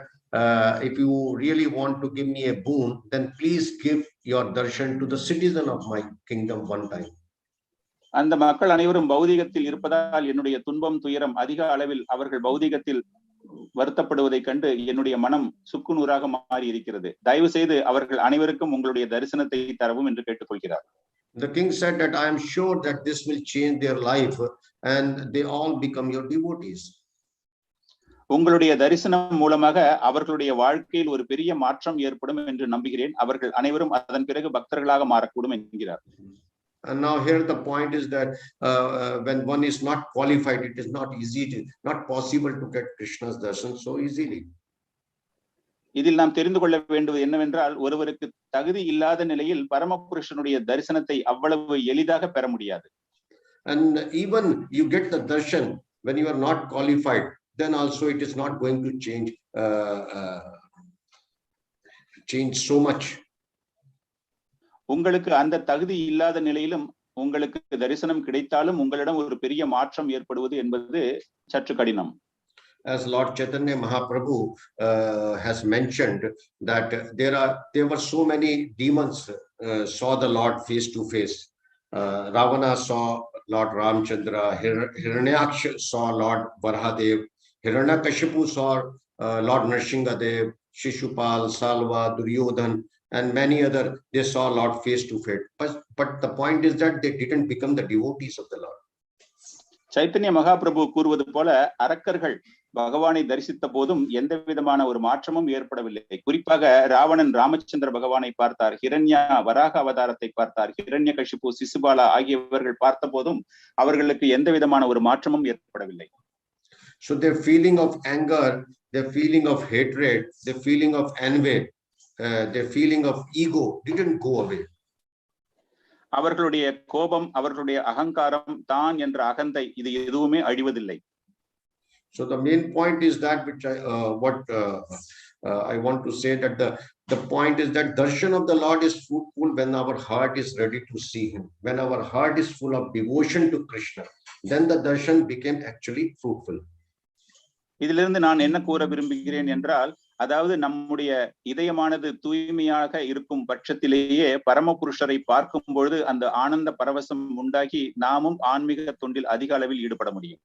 if you really want to give me a boon, then please give your darshan to the citizen of my kingdom one time. அந்த மக்கள் அனைவரும் பௌதிகத்தில் இருப்பதால் என்னுடைய துன்பம், துயரம் அதிக அளவில் அவர்கள் பௌதிகத்தில் வருத்தப்படுவதை கண்டு என்னுடைய மனம் சுக்குநூறாக மாறி இருக்கிறது. தயவு செய்து அவர்கள் அனைவருக்கும் உங்களுடைய தரிசனத்தை தரவும் என்று கேட்டுக்கொள்கிறார். The king said that I am sure that this will change their life and they all become your devotees. உங்களுடைய தரிசனம் மூலமாக அவர்களுடைய வாழ்க்கையில் ஒரு பெரிய மாற்றம் ஏற்படும் என்று நம்புகிறேன். அவர்கள் அனைவரும் அதன் பிறகு பக்தர்களாக மாறக்கூடும் என்கிறார். And now here the point is that when one is not qualified, it is not possible to get Krishna's darshan so easily. இதில் நாம் தெரிந்து கொள்ள வேண்டுவது என்னவென்றால், ஒருவருக்கு தகுதி இல்லாத நிலையில் பரமபுருஷனுடைய தரிசனத்தை அவ்வளவு எளிதாக பெற முடியாது. And even you get the darshan when you are not qualified, then also it is not going to change so much. உங்களுக்கு அந்த தகுதி இல்லாத நிலையிலும் உங்களுக்கு தரிசனம் கிடைத்தாலும் உங்களிடம் ஒரு பெரிய மாற்றம் ஏற்படுவது என்பது சற்று கடினம். As Lord Chaitanya Mahaprabhu has mentioned that there were so many demons saw the Lord face to face. Ravana saw Lord Ramchandra, Hiranyaksha saw Lord Varahadev, Hiranyakashipu saw Lord Nrsimhadev, Shishupal, Salva, Duryodhan, and many other, they saw Lord face to face. But the point is that they didn't become the devotees of the Lord. Chaitanya Mahaprabhu கூறுவது போல, அரக்கர்கள் பகவானை தரிசித்த போதும் எந்த விதமான ஒரு மாற்றமும் ஏற்படவில்லை. குறிப்பாக ராவணன் ராமச்சந்திர பகவானை பார்த்தார், ஹிரண்யா வராக அவதாரத்தை பார்த்தார், ஹிரண்யகசிபு, சிசுபாலா ஆகியவர்கள் பார்த்த போதும் அவர்களுக்கு எந்த விதமான ஒரு மாற்றமும் ஏற்படவில்லை. So their feeling of anger, their feeling of hatred, their feeling of envy, their feeling of ego didn't go away. அவர்களுடைய கோபம், அவர்களுடைய அகங்காரம், தான் என்ற அகந்தை, இது எதுவுமே அழிவதில்லை. So the main point is that which I want to say, that the point is that darshan of the Lord is fruitful when our heart is ready to see him. When our heart is full of devotion to Krishna, then the darshan became actually fruitful. இதிலிருந்து நான் என்ன கூற விரும்புகிறேன் என்றால், அதாவது நம்முடைய இதயமானது தூய்மையாக இருக்கும் பட்சத்திலேயே பரமபுருஷரை பார்க்கும் பொழுது அந்த ஆனந்த பரவசம் உண்டாகி நாமும் ஆன்மீக தொண்டில் அதிக அளவில் ஈடுபட முடியும்.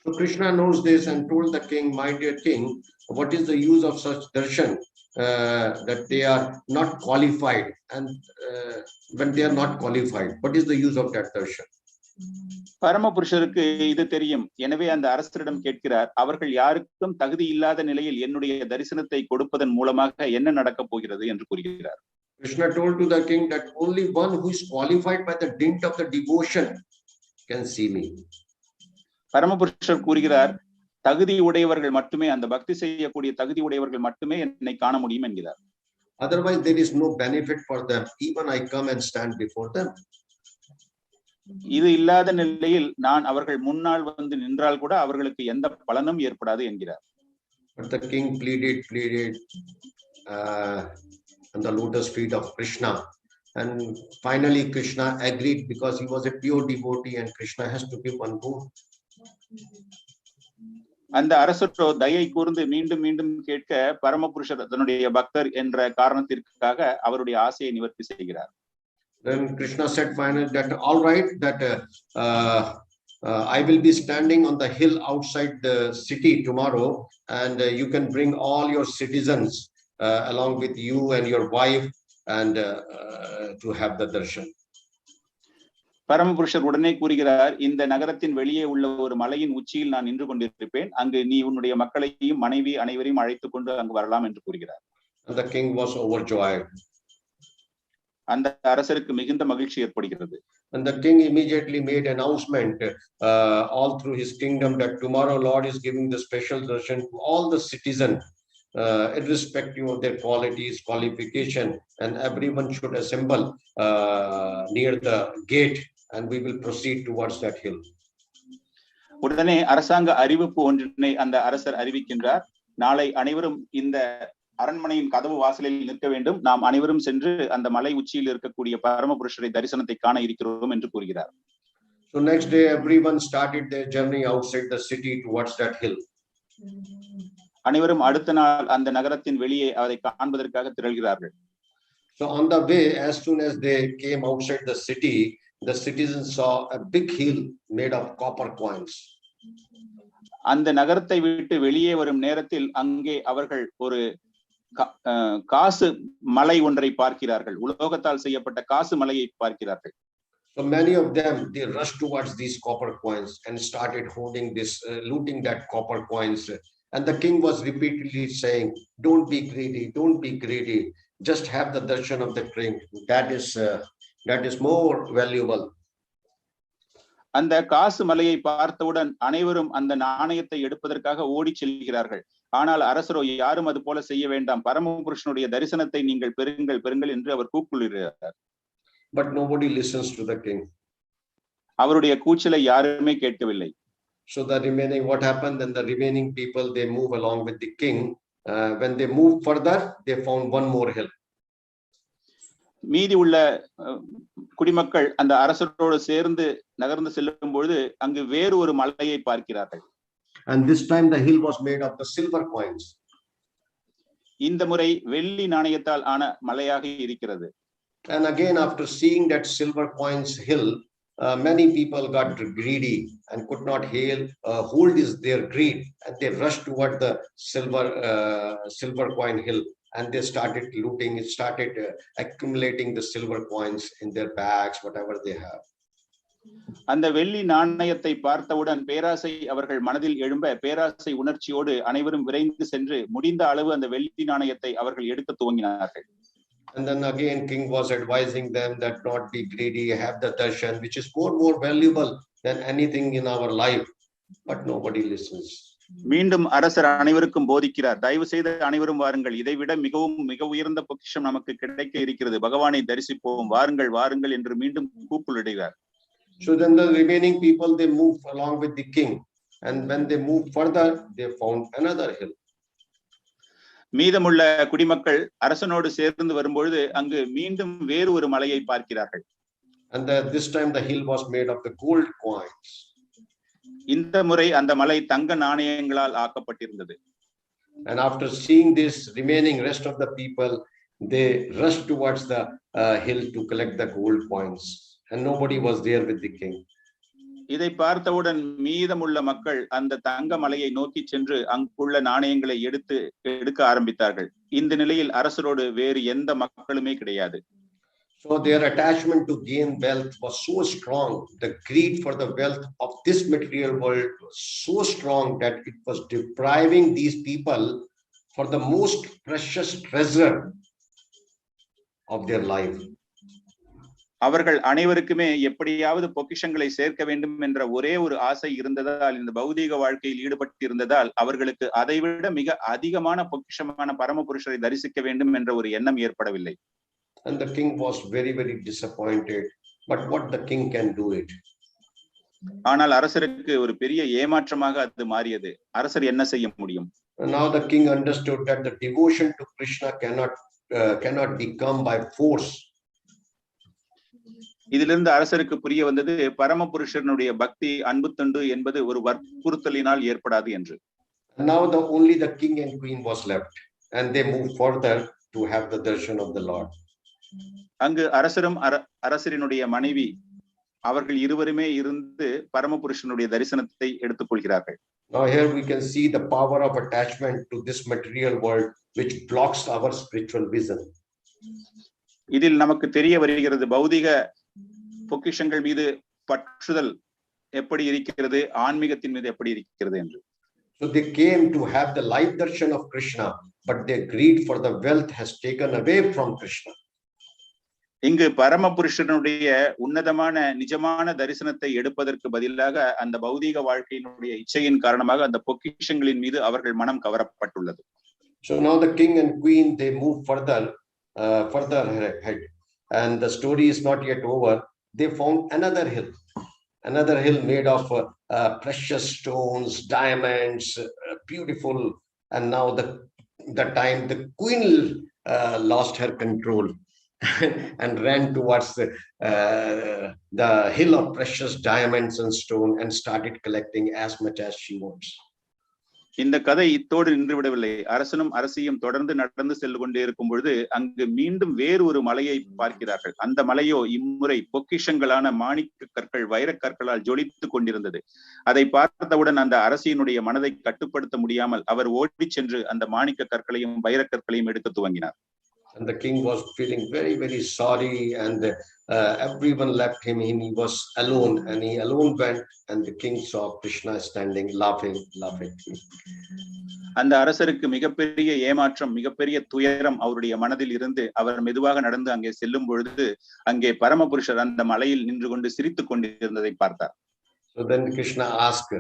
So Krishna knows this and told the king, my dear king, what is the use of such darshan, that they are not qualified, and when they are not qualified, what is the use of that darshan? பரமபுருஷருக்கு இது தெரியும். எனவே அந்த அரசரிடம் கேட்கிறார், அவர்கள் யாருக்கும் தகுதி இல்லாத நிலையில் என்னுடைய தரிசனத்தை கொடுப்பதன் மூலமாக என்ன நடக்கப் போகிறது என்று கூறுகிறார். Krishna told to the king that only one who is qualified by the dint of the devotion can see me. பரமபுருஷர் கூறுகிறார், தகுதி உடையவர்கள் மட்டுமே, அந்த பக்தி செய்யக்கூடிய தகுதி உடையவர்கள் மட்டுமே என்னை காண முடியும் என்கிறார். Otherwise there is no benefit for them, even I come and stand before them. இது இல்லாத நிலையில் நான் அவர்கள் முன்னால் வந்து நின்றால் கூட அவர்களுக்கு எந்த பலனும் ஏற்படாது என்கிறார். But the king pleaded on the lotus feet of Krishna, and finally Krishna agreed because he was a pure devotee and Krishna has to give one boon. அந்த அரசரோ தயை கூர்ந்து மீண்டும் மீண்டும் கேட்க பரமபுருஷர் தன்னுடைய பக்தர் என்ற காரணத்திற்காக அவருடைய ஆசையை நிவர்த்தி செய்கிறார். Then Krishna said finally that all right, that I will be standing on the hill outside the city tomorrow, and you can bring all your citizens along with you and your wife and to have the darshan. பரமபுருஷர் உடனே கூறுகிறார், இந்த நகரத்தின் வெளியே உள்ள ஒரு மலையின் உச்சியில் நான் நின்று கொண்டிருப்பேன், அங்கு நீ உன்னுடைய மக்களையும் மனைவி அனைவரையும் அழைத்துக் கொண்டு அங்கு வரலாம் என்று கூறுகிறார். And the king was overjoyed. அந்த அரசருக்கு மிகுந்த மகிழ்ச்சி ஏற்படுகிறது. And the king immediately made announcement all through his kingdom that tomorrow Lord is giving the special darshan to all the citizens, irrespective of their qualities, qualification, and everyone should assemble near the gate, and we will proceed towards that hill. உடனே அரசாங்க அறிவிப்பு ஒன்றினை அந்த அரசர் அறிவிக்கின்றார். நாளை அனைவரும் இந்த அரண்மனையின் கதவு வாசலில் நிற்க வேண்டும், நாம் அனைவரும் சென்று அந்த மலை உச்சியில் இருக்கக்கூடிய பரமபுருஷரை தரிசனத்தை காண இருக்கிறோம் என்று கூறுகிறார். So next day everyone started their journey outside the city towards that hill. அனைவரும் அடுத்த நாள் அந்த நகரத்தின் வெளியே அதை காண்பதற்காக திரள்கிறார்கள். So on the way, as soon as they came outside the city, the citizens saw a big hill made of copper coins. அந்த நகரத்தை விட்டு வெளியே வரும் நேரத்தில் அங்கே அவர்கள் ஒரு காசு மலை ஒன்றை பார்க்கிறார்கள். உலோகத்தால் செய்யப்பட்ட காசு மலையை பார்க்கிறார்கள். So many of them, they rushed towards these copper coins and started holding this, looting that copper coins. And the king was repeatedly saying, don't be greedy, don't be greedy, just have the darshan of the king. That is more valuable. அந்த காசு மலையை பார்த்தவுடன் அனைவரும் அந்த நாணயத்தை எடுப்பதற்காக ஓடி செல்கிறார்கள். ஆனால் அரசரோ யாரும் அது போல செய்ய வேண்டாம், பரமபுருஷனுடைய தரிசனத்தை நீங்கள் பெறுங்கள் பெறுங்கள் என்று அவர் கூக்குள்ளார். But nobody listens to the king. அவருடைய கூச்சலை யாருமே கேட்கவில்லை. So the remaining, what happened, then the remaining people, they move along with the king. When they moved further, they found one more hill. மீதி உள்ள குடிமக்கள் அந்த அரசரோடு சேர்ந்து நகர்ந்து செல்லும் பொழுது அங்கு வேறு ஒரு மலையை பார்க்கிறார்கள். And this time the hill was made of the silver coins. இந்த முறை வெள்ளி நாணயத்தால் ஆன மலையாக இருக்கிறது. And again, after seeing that silver coins hill, many people got greedy and could not hold their greed, and they rushed toward the silver coin hill, and they started looting. It started accumulating the silver coins in their bags, whatever they have. அந்த வெள்ளி நாணயத்தை பார்த்தவுடன் பேராசை அவர்கள் மனதில் எழும்ப, பேராசை உணர்ச்சியோடு அனைவரும் விரைந்து சென்று முடிந்த அளவு அந்த வெள்ளி நாணயத்தை அவர்கள் எடுக்க துவங்கினார்கள். And then again, king was advising them that not be greedy, have the darshan, which is more valuable than anything in our life. But nobody listens. மீண்டும் அரசர் அனைவருக்கும் போதிக்கிறார். தயவு செய்து அனைவரும் வாருங்கள், இதைவிட மிக உயர்ந்த பொக்கிஷம் நமக்கு கிடைக்க இருக்கிறது, பகவானை தரிசிப்போம், வாருங்கள் வாருங்கள் என்று மீண்டும் கூப்பிடுகிறார். So then the remaining people, they move along with the king, and when they move further, they found another hill. மீதமுள்ள குடிமக்கள் அரசனோடு சேர்ந்து வரும்பொழுது அங்கு மீண்டும் வேறு ஒரு மலையை பார்க்கிறார்கள். And this time the hill was made of the gold coins. இந்த முறை அந்த மலை தங்க நாணயங்களால் ஆக்கப்பட்டிருந்தது. And after seeing this, remaining rest of the people, they rushed towards the hill to collect the gold coins, and nobody was there with the king. இதை பார்த்தவுடன் மீதமுள்ள மக்கள் அந்த தங்க மலையை நோக்கி சென்று அங்குள்ள நாணயங்களை எடுக்க ஆரம்பித்தார்கள். இந்த நிலையில் அரசரோடு வேறு எந்த மக்களுமே கிடையாது. So their attachment to gain wealth was so strong, the greed for the wealth of this material world was so strong that it was depriving these people for the most precious treasure of their life. அவர்கள் அனைவருக்குமே எப்படியாவது பொக்கிஷங்களை சேர்க்க வேண்டும் என்ற ஒரே ஒரு ஆசை இருந்ததால், இந்த பௌதீக வாழ்க்கையில் ஈடுபட்டு இருந்ததால் அவர்களுக்கு அதைவிட மிக அதிகமான பொக்கிஷமான பரமபுருஷரை தரிசிக்க வேண்டும் என்ற ஒரு எண்ணம் ஏற்படவில்லை. And the king was very, very disappointed. But what the king can do it? ஆனால் அரசருக்கு ஒரு பெரிய ஏமாற்றமாக அது மாறியது. அரசர் என்ன செய்ய முடியும்? Now the king understood that the devotion to Krishna cannot be come by force. இதிலிருந்து அரசருக்கு புரிய வந்தது, பரமபுருஷனுடைய பக்தி அன்பு தொண்டு என்பது ஒரு வற்புறுத்தலினால் ஏற்படாது என்று. Now only the king and queen was left, and they moved further to have the darshan of the Lord. அங்கு அரசரும் அரசரினுடைய மனைவி அவர்கள் இருவருமே இருந்து பரமபுருஷனுடைய தரிசனத்தை எடுத்துக்கொள்கிறார்கள். Now here we can see the power of attachment to this material world, which blocks our spiritual vision. இதில் நமக்கு தெரிய வருகிறது பௌதிக பொக்கிஷங்கள் மீது பற்றுதல் எப்படி இருக்கிறது, ஆன்மீகத்தின் மீது எப்படி இருக்கிறது என்று. So they came to have the life darshan of Krishna, but their greed for the wealth has taken away from Krishna. இங்கு பரமபுருஷனுடைய உன்னதமான நிஜமான தரிசனத்தை எடுப்பதற்கு பதிலாக அந்த பௌதீக வாழ்க்கையினுடைய இச்சையின் காரணமாக அந்த பொக்கிஷங்களின் மீது அவர்கள் மனம் கவரப்பட்டுள்ளது. So now the king and queen, they move further ahead, and the story is not yet over. They found another hill made of precious stones, diamonds, beautiful. And now the time the queen lost her control and ran towards the hill of precious diamonds and stone and started collecting as much as she wants. இந்த கதை இத்தோடு நின்று விடவில்லை. அரசனும் அரசியும் தொடர்ந்து நடந்து சென்று கொண்டே இருக்கும் பொழுது அங்கு மீண்டும் வேறு ஒரு மலையை பார்க்கிறார்கள். அந்த மலையோ இம்முறை பொக்கிஷங்களான மாணிக்க கற்கள், வைரக்கற்களால் ஜொலித்துக் கொண்டிருந்தது. அதை பார்த்தவுடன் அந்த அரசியினுடைய மனதை கட்டுப்படுத்த முடியாமல் அவர் ஓடி சென்று அந்த மாணிக்க கற்களையும் வைரக்கற்களையும் எடுக்க துவங்கினார். And the king was feeling very, very sorry, and everyone left him. He was alone, and he alone went, and the king saw Krishna standing, laughing. அந்த அரசருக்கு மிகப்பெரிய ஏமாற்றம், மிகப்பெரிய துயரம் அவருடைய மனதில் இருந்து அவர் மெதுவாக நடந்து அங்கே செல்லும் பொழுது அங்கே பரமபுருஷர் அந்த மலையில் நின்று கொண்டு சிரித்துக் கொண்டிருந்ததை பார்த்தார். So then Krishna asked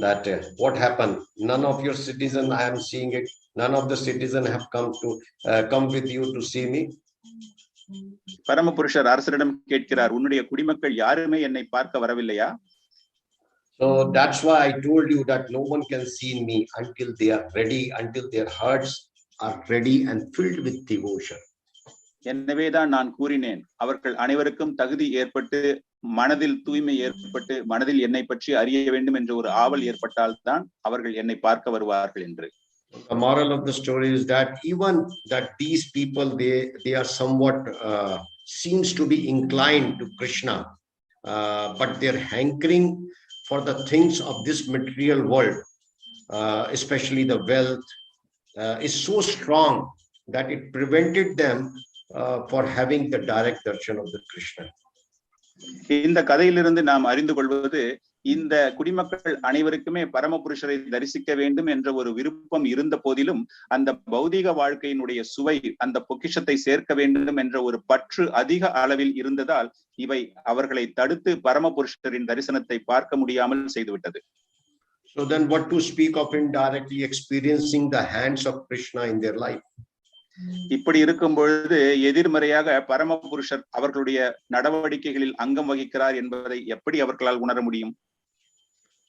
that what happened? None of your citizens, I am seeing it. None of the citizens have come with you to see me. பரமபுருஷர் அரசரிடம் கேட்கிறார், உன்னுடைய குடிமக்கள் யாருமே என்னை பார்க்க வரவில்லையா? So that's why I told you that no one can see me until they are ready, until their hearts are ready and filled with devotion. எனவேதான் நான் கூறினேன், அவர்கள் அனைவருக்கும் தகுதி ஏற்பட்டு மனதில் தூய்மை ஏற்பட்டு மனதில் என்னை பற்றி அறிய வேண்டும் என்ற ஒரு ஆவல் ஏற்பட்டால் தான் அவர்கள் என்னை பார்க்க வருவார்கள் என்று. The moral of the story is that even that these people, they are somewhat seems to be inclined to Krishna, but their hankering for the things of this material world, especially the wealth, is so strong that it prevented them for having the direct darshan of the Krishna. இந்த கதையிலிருந்து நாம் அறிந்து கொள்வது, இந்த குடிமக்கள் அனைவருக்குமே பரமபுருஷரை தரிசிக்க வேண்டும் என்ற ஒரு விருப்பம் இருந்த போதிலும் அந்த பௌதீக வாழ்க்கையினுடைய சுவை, அந்த பொக்கிஷத்தை சேர்க்க வேண்டும் என்ற ஒரு பற்று அதிக அளவில் இருந்ததால் இவை அவர்களை தடுத்து பரமபுருஷரின் தரிசனத்தை பார்க்க முடியாமல் செய்துவிட்டது. So then what to speak of indirectly experiencing the hands of Krishna in their life? இப்படி இருக்கும் பொழுது எதிர்மறையாக பரமபுருஷர் அவர்களுடைய நடவடிக்கைகளில் அங்கம் வகிக்கிறார் என்பதை எப்படி அவர்களால் உணர முடியும்?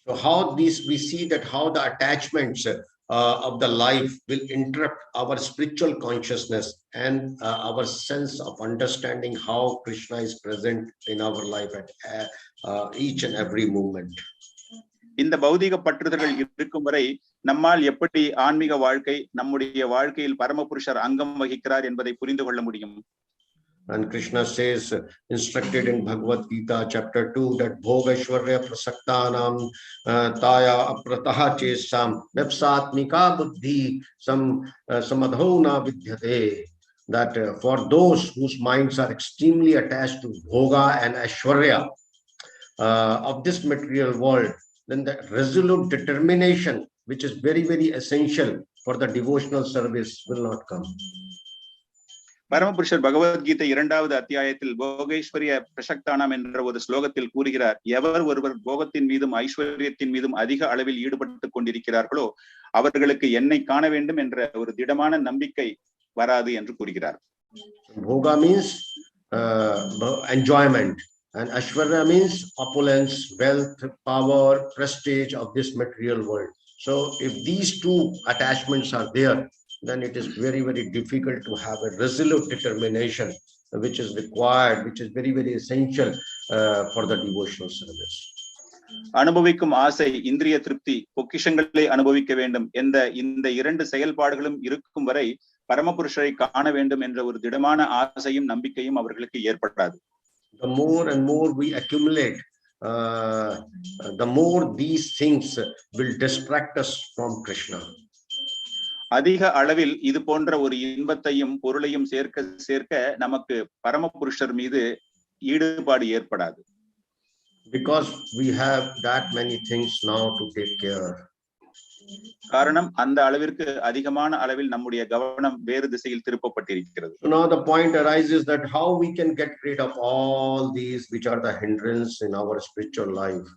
So how these we see that how the attachments of the life will interrupt our spiritual consciousness and our sense of understanding how Krishna is present in our life at each and every moment. இந்த பௌதிக பற்றுதல்கள் இருக்கும் வரை நம்மால் எப்படி ஆன்மீக வாழ்க்கை நம்முடைய வாழ்க்கையில் பரமபுருஷர் அங்கம் வகிக்கிறார் என்பதை புரிந்து கொள்ள முடியும்? And Krishna says, instructed in Bhagavad Gita chapter 2, that bhogashvarya prasaktanam taya aprataha chesam vepsatmika buddhi samadhona vidyate. That for those whose minds are extremely attached to bhoga and ashwarya of this material world, then the resolute determination, which is very, very essential for the devotional service, will not come. பரமபுருஷர் Bhagavad Gita 2வது அத்தியாயத்தில் போகேஸ்வரிய பிரசக்தானம் என்ற ஒரு ஸ்லோகத்தில் கூறுகிறார், எவர் ஒருவர் போகத்தின் மீதும் ஐஸ்வர்யத்தின் மீதும் அதிக அளவில் ஈடுபட்டுக் கொண்டிருக்கிறார்களோ அவர்களுக்கு என்னை காண வேண்டும் என்ற ஒரு திடமான நம்பிக்கை வராது என்று கூறுகிறார். Bhoga means enjoyment, and ashwarya means opulence, wealth, power, prestige of this material world. So if these two attachments are there, then it is very, very difficult to have a resolute determination, which is required, which is very, very essential for the devotional service. அனுபவிக்கும் ஆசை, இந்திரிய திருப்தி, பொக்கிஷங்களை அனுபவிக்க வேண்டும் என்ற இந்த இரண்டு செயல்பாடுகளும் இருக்கும் வரை பரமபுருஷரை காண வேண்டும் என்ற ஒரு திடமான ஆசையும் நம்பிக்கையும் அவர்களுக்கு ஏற்படாது. The more and more we accumulate, the more these things will distract us from Krishna. அதிக அளவில் இது போன்ற ஒரு இன்பத்தையும் பொருளையும் சேர்க்க சேர்க்க நமக்கு பரமபுருஷர் மீது ஈடுபாடு ஏற்படாது. Because we have that many things now to take care. காரணம் அந்த அளவிற்கு அதிகமான அளவில் நம்முடைய கவனம் வேறு திசையில் திருப்பப்பட்டிருக்கிறது. So now the point arises that how we can get rid of all these which are the hindrance in our spiritual life.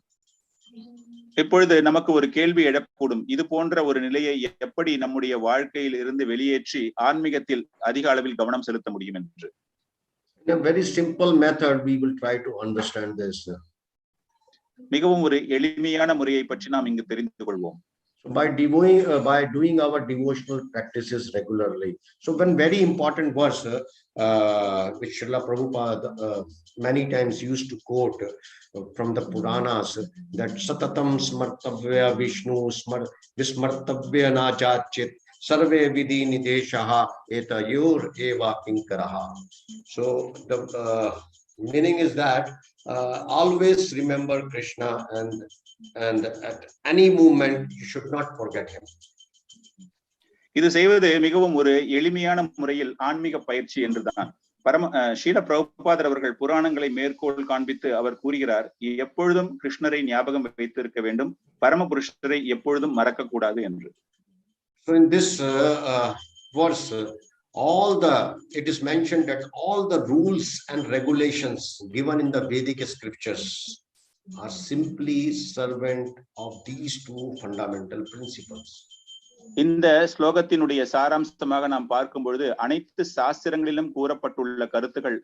இப்பொழுது நமக்கு ஒரு கேள்வி எழக்கூடும், இது போன்ற ஒரு நிலையை எப்படி நம்முடைய வாழ்க்கையில் இருந்து வெளியேற்றி ஆன்மீகத்தில் அதிக அளவில் கவனம் செலுத்த முடியும் என்று. In a very simple method we will try to understand this. மிகவும் ஒரு எளிமையான முறையை பற்றி நாம் இங்கு தெரிந்து கொள்வோம். So by doing our devotional practices regularly. So one very important verse which Srila Prabhupada many times used to quote from the Puranas, that satatam smartavya Vishnu vismartavya nachachit sarve vidhi nideshaha etayor eva kinkaraha. So the meaning is that always remember Krishna, and at any moment you should not forget him. இது செய்வது மிகவும் ஒரு எளிமையான முறையில் ஆன்மீக பயிற்சி என்றுதான் ஸ்ரீல பிரபுபாதர் அவர்கள் புராணங்களை மேற்கோள் காண்பித்து அவர் கூறுகிறார், எப்பொழுதும் கிருஷ்ணரை ஞாபகம் வைத்திருக்க வேண்டும், பரமபுருஷரை எப்பொழுதும் மறக்க கூடாது என்று. So in this verse, it is mentioned that all the rules and regulations given in the Vedic scriptures are simply servant of these two fundamental principles. இந்த ஸ்லோகத்தினுடைய சாராம்சமாக நாம் பார்க்கும் பொழுது அனைத்து சாஸ்திரங்களிலும் கூறப்பட்டுள்ள கருத்துக்கள்,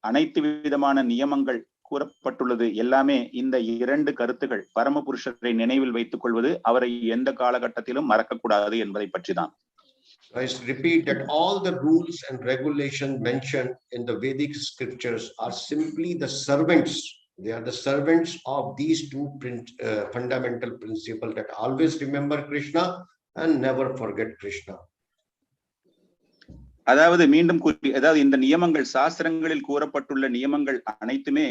அனைத்து விதமான நியமங்கள் கூறப்பட்டுள்ளது எல்லாமே இந்த இரண்டு கருத்துக்கள், பரமபுருஷரை நினைவில் வைத்துக் கொள்வது, அவரை எந்த காலகட்டத்திலும் மறக்கக்கூடாது என்பதை பற்றிதான். I repeat that all the rules and regulations mentioned in the Vedic scriptures are simply the servants. They are the servants of these two fundamental principles, that always remember Krishna and never forget Krishna. அதாவது மீண்டும் இந்த நியமங்கள், சாஸ்திரங்களில் கூறப்பட்டுள்ள நியமங்கள் அனைத்துமே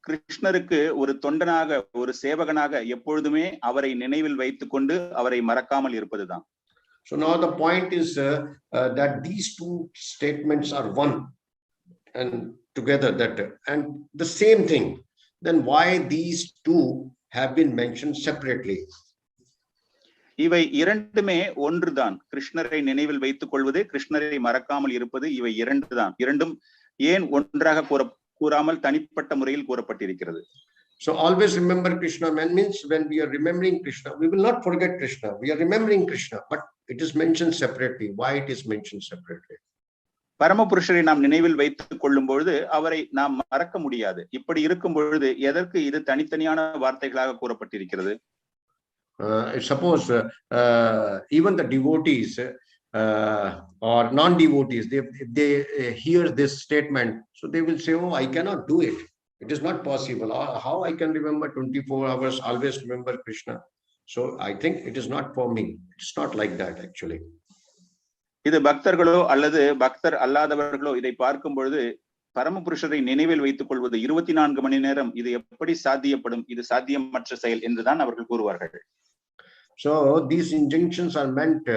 கிருஷ்ணருக்கு ஒரு தொண்டனாக, ஒரு சேவகனாக எப்பொழுதுமே அவரை நினைவில் வைத்துக் கொண்டு அவரை மறக்காமல் இருப்பதுதான். So now the point is that these two statements are one and together, and the same thing. Then why these two have been mentioned separately? இவை இரண்டுமே ஒன்றுதான். கிருஷ்ணரை நினைவில் வைத்துக் கொள்வது, கிருஷ்ணரை மறக்காமல் இருப்பது, இவை இரண்டும் ஏன் ஒன்றாக கூறாமல் தனிப்பட்ட முறையில் கூறப்பட்டிருக்கிறது? So always remember Krishna means when we are remembering Krishna, we will not forget Krishna. We are remembering Krishna, but it is mentioned separately. Why it is mentioned separately? பரமபுருஷரை நாம் நினைவில் வைத்துக் கொள்ளும் பொழுது அவரை நாம் மறக்க முடியாது. இப்படி இருக்கும் பொழுது எதற்கு இது தனித்தனியான வார்த்தைகளாக கூறப்பட்டிருக்கிறது? Suppose even the devotees or non-devotees, if they hear this statement, so they will say, oh, I cannot do it. It is not possible. How I can remember 24 hours, always remember Krishna? So I think it is not for me. It's not like that actually. இது பக்தர்களோ அல்லது பக்தர் அல்லாதவர்களோ இதை பார்க்கும் பொழுது பரமபுருஷரை நினைவில் வைத்துக் கொள்வது 24 மணி நேரம் இது எப்படி சாத்தியப்படும்? இது சாத்தியமற்ற செயல் என்றுதான் அவர்கள் கூறுவார்கள். So these injunctions are meant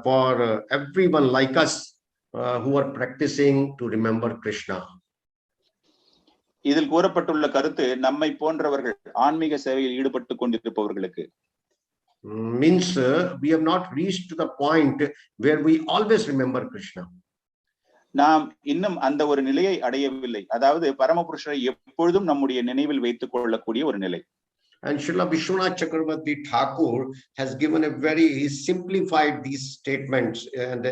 for everyone like us who are practicing to remember Krishna. இதில் கூறப்பட்டுள்ள கருத்து நம்மை போன்றவர்கள் ஆன்மீக சேவையில் ஈடுபட்டு கொண்டிருப்பவர்களுக்கு. Means we have not reached to the point where we always remember Krishna. நாம் இன்னும் அந்த ஒரு நிலையை அடையவில்லை. அதாவது பரமபுருஷரை எப்பொழுதும் நம்முடைய நினைவில் வைத்துக் கொள்ளக்கூடிய ஒரு நிலை. And Srila Vishwanath Chakravarti Thakur has given a very simplified these statements and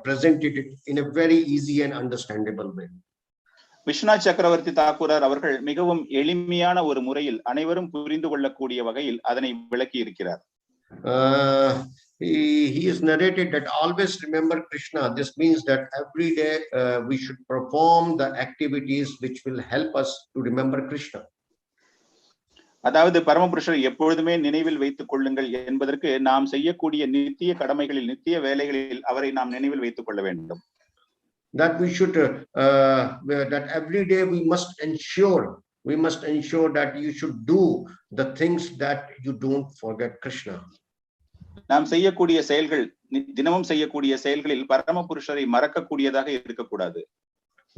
presented it in a very easy and understandable way. Viswanath சக்கரவர்த்தி தாக்கூரர் அவர்கள் மிகவும் எளிமையான ஒரு முறையில் அனைவரும் புரிந்து கொள்ளக்கூடிய வகையில் அதனை விளக்கி இருக்கிறார். He is narrated that always remember Krishna. This means that every day we should perform the activities which will help us to remember Krishna. அதாவது பரமபுருஷரை எப்பொழுதுமே நினைவில் வைத்துக் கொள்ளுங்கள் என்பதற்கு நாம் செய்யக்கூடிய நித்திய கடமைகளில் நித்திய வேலைகளில் அவரை நாம் நினைவில் வைத்துக் கொள்ள வேண்டும். That we should that every day we must ensure that you should do the things that you don't forget Krishna. நாம் செய்யக்கூடிய செயல்கள் தினமும் செய்யக்கூடிய செயல்களில் பரமபுருஷரை மறக்கக்கூடியதாக இருக்கக்கூடாது.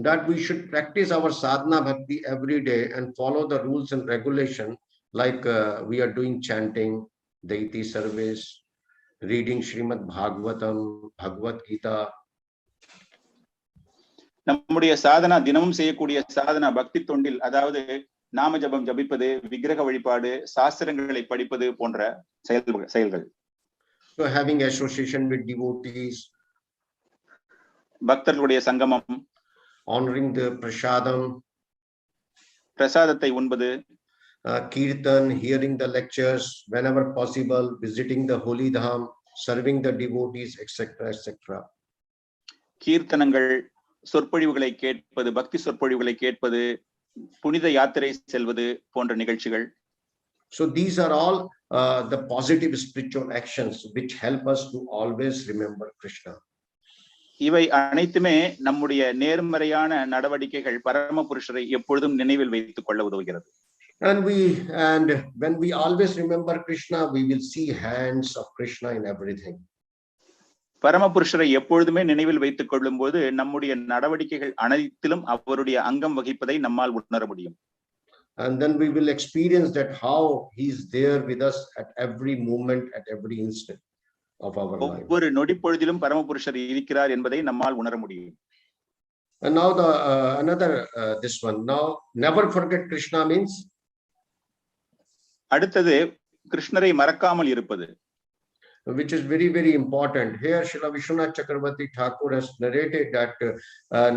That we should practice our sadhana bhakti every day and follow the rules and regulation, like we are doing chanting, deity service, reading Srimad Bhagavatam, Bhagavad Gita. நம்முடைய சாதனா தினமும் செய்யக்கூடிய சாதனா பக்தி தொண்டில் அதாவது நாம ஜபம் ஜபிப்பது, விக்கிரக வழிபாடு, சாஸ்திரங்களை படிப்பது போன்ற செயல்கள். So having association with devotees, பக்தர்களுடைய சங்கமம், honoring the பிரசாதத்தை உண்பது, kirtan, hearing the lectures whenever possible, visiting the holy dham, serving the devotees, etc., etc. கீர்த்தனங்கள், சொற்பொழிவுகளை கேட்பது, பக்தி சொற்பொழிவுகளை கேட்பது, புனித யாத்திரை செல்வது போன்ற நிகழ்ச்சிகள். So these are all the positive spiritual actions which help us to always remember Krishna. இவை அனைத்துமே நம்முடைய நேர்மறையான நடவடிக்கைகள் பரமபுருஷரை எப்பொழுதும் நினைவில் வைத்துக் கொள்ள உதவுகிறது. And when we always remember Krishna, we will see hands of Krishna in everything. பரமபுருஷரை எப்பொழுதுமே நினைவில் வைத்துக் கொள்ளும் போது நம்முடைய நடவடிக்கைகள் அனைத்திலும் அவருடைய அங்கம் வகிப்பதை நம்மால் உணர முடியும். And then we will experience that how he is there with us at every moment, at every instant of our life. ஒவ்வொரு நொடி பொழுதிலும் பரமபுருஷர் இருக்கிறார் என்பதை நம்மால் உணர முடியும். And now the another this one. Now never forget Krishna means, அடுத்தது கிருஷ்ணரை மறக்காமல் இருப்பது, which is very, very important. Here Srila Vishwanath Chakravarti Thakur has narrated that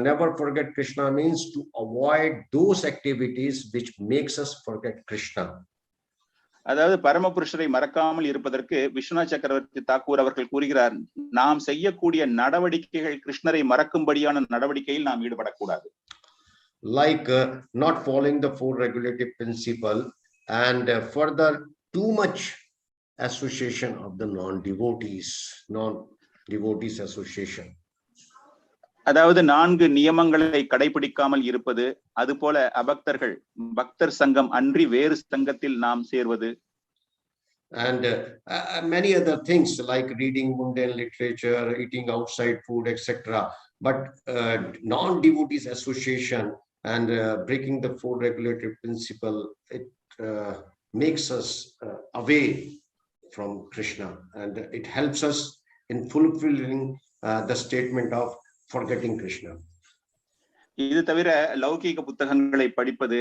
never forget Krishna means to avoid those activities which makes us forget Krishna. அதாவது பரமபுருஷரை மறக்காமல் இருப்பதற்கு விஸ்வநாத் சக்கரவர்த்தி தாக்கூர் அவர்கள் கூறுகிறார், நாம் செய்யக்கூடிய நடவடிக்கைகள் கிருஷ்ணரை மறக்கும்படியான நடவடிக்கையில் நாம் ஈடுபடக்கூடாது. Like not following the four regulative principle and further too much association of the non-devotees association. அதாவது 4 நியமங்களை கடைபிடிக்காமல் இருப்பது, அதுபோல அபக்தர்கள் பக்தர் சங்கம் அன்றி வேறு சங்கத்தில் நாம் சேர்வது, and many other things like reading mundane literature, eating outside food, etc. But non-devotees association and breaking the four regulative principle, it makes us away from Krishna, and it helps us in fulfilling the statement of forgetting Krishna. இது தவிர லௌகீக புத்தகங்களை படிப்பது,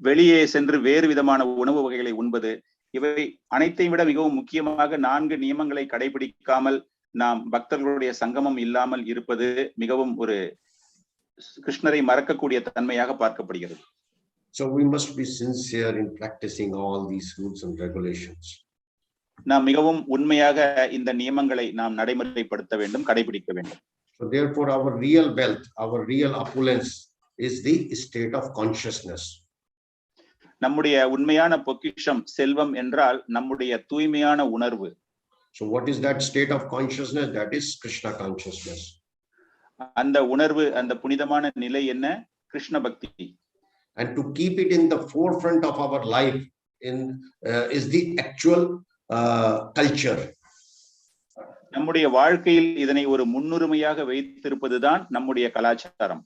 வெளியே சென்று வேறு விதமான உணவு வகைகளை உண்பது, இவை அனைத்தையும் விட மிகவும் முக்கியமாக 4 நியமங்களை கடைபிடிக்காமல் நாம் பக்தர்களுடைய சங்கமம் இல்லாமல் இருப்பது மிகவும் ஒரு கிருஷ்ணரை மறக்கக்கூடிய தன்மையாக பார்க்கப்படுகிறது. So we must be sincere in practicing all these rules and regulations. நாம் மிகவும் உண்மையாக இந்த நியமங்களை நாம் நடைமுறைப்படுத்த வேண்டும், கடைபிடிக்க வேண்டும். So therefore our real wealth, our real opulence is the state of consciousness. நம்முடைய உண்மையான பொக்கிஷம் செல்வம் என்றால் நம்முடைய தூய்மையான உணர்வு. So what is that state of consciousness? That is Krishna consciousness. அந்த உணர்வு, அந்த புனிதமான நிலை என்ன? கிருஷ்ண பக்தி. And to keep it in the forefront of our life is the actual culture. நம்முடைய வாழ்க்கையில் இதனை ஒரு முன்னுரிமையாக வைத்திருப்பதுதான் நம்முடைய கலாச்சாரம்.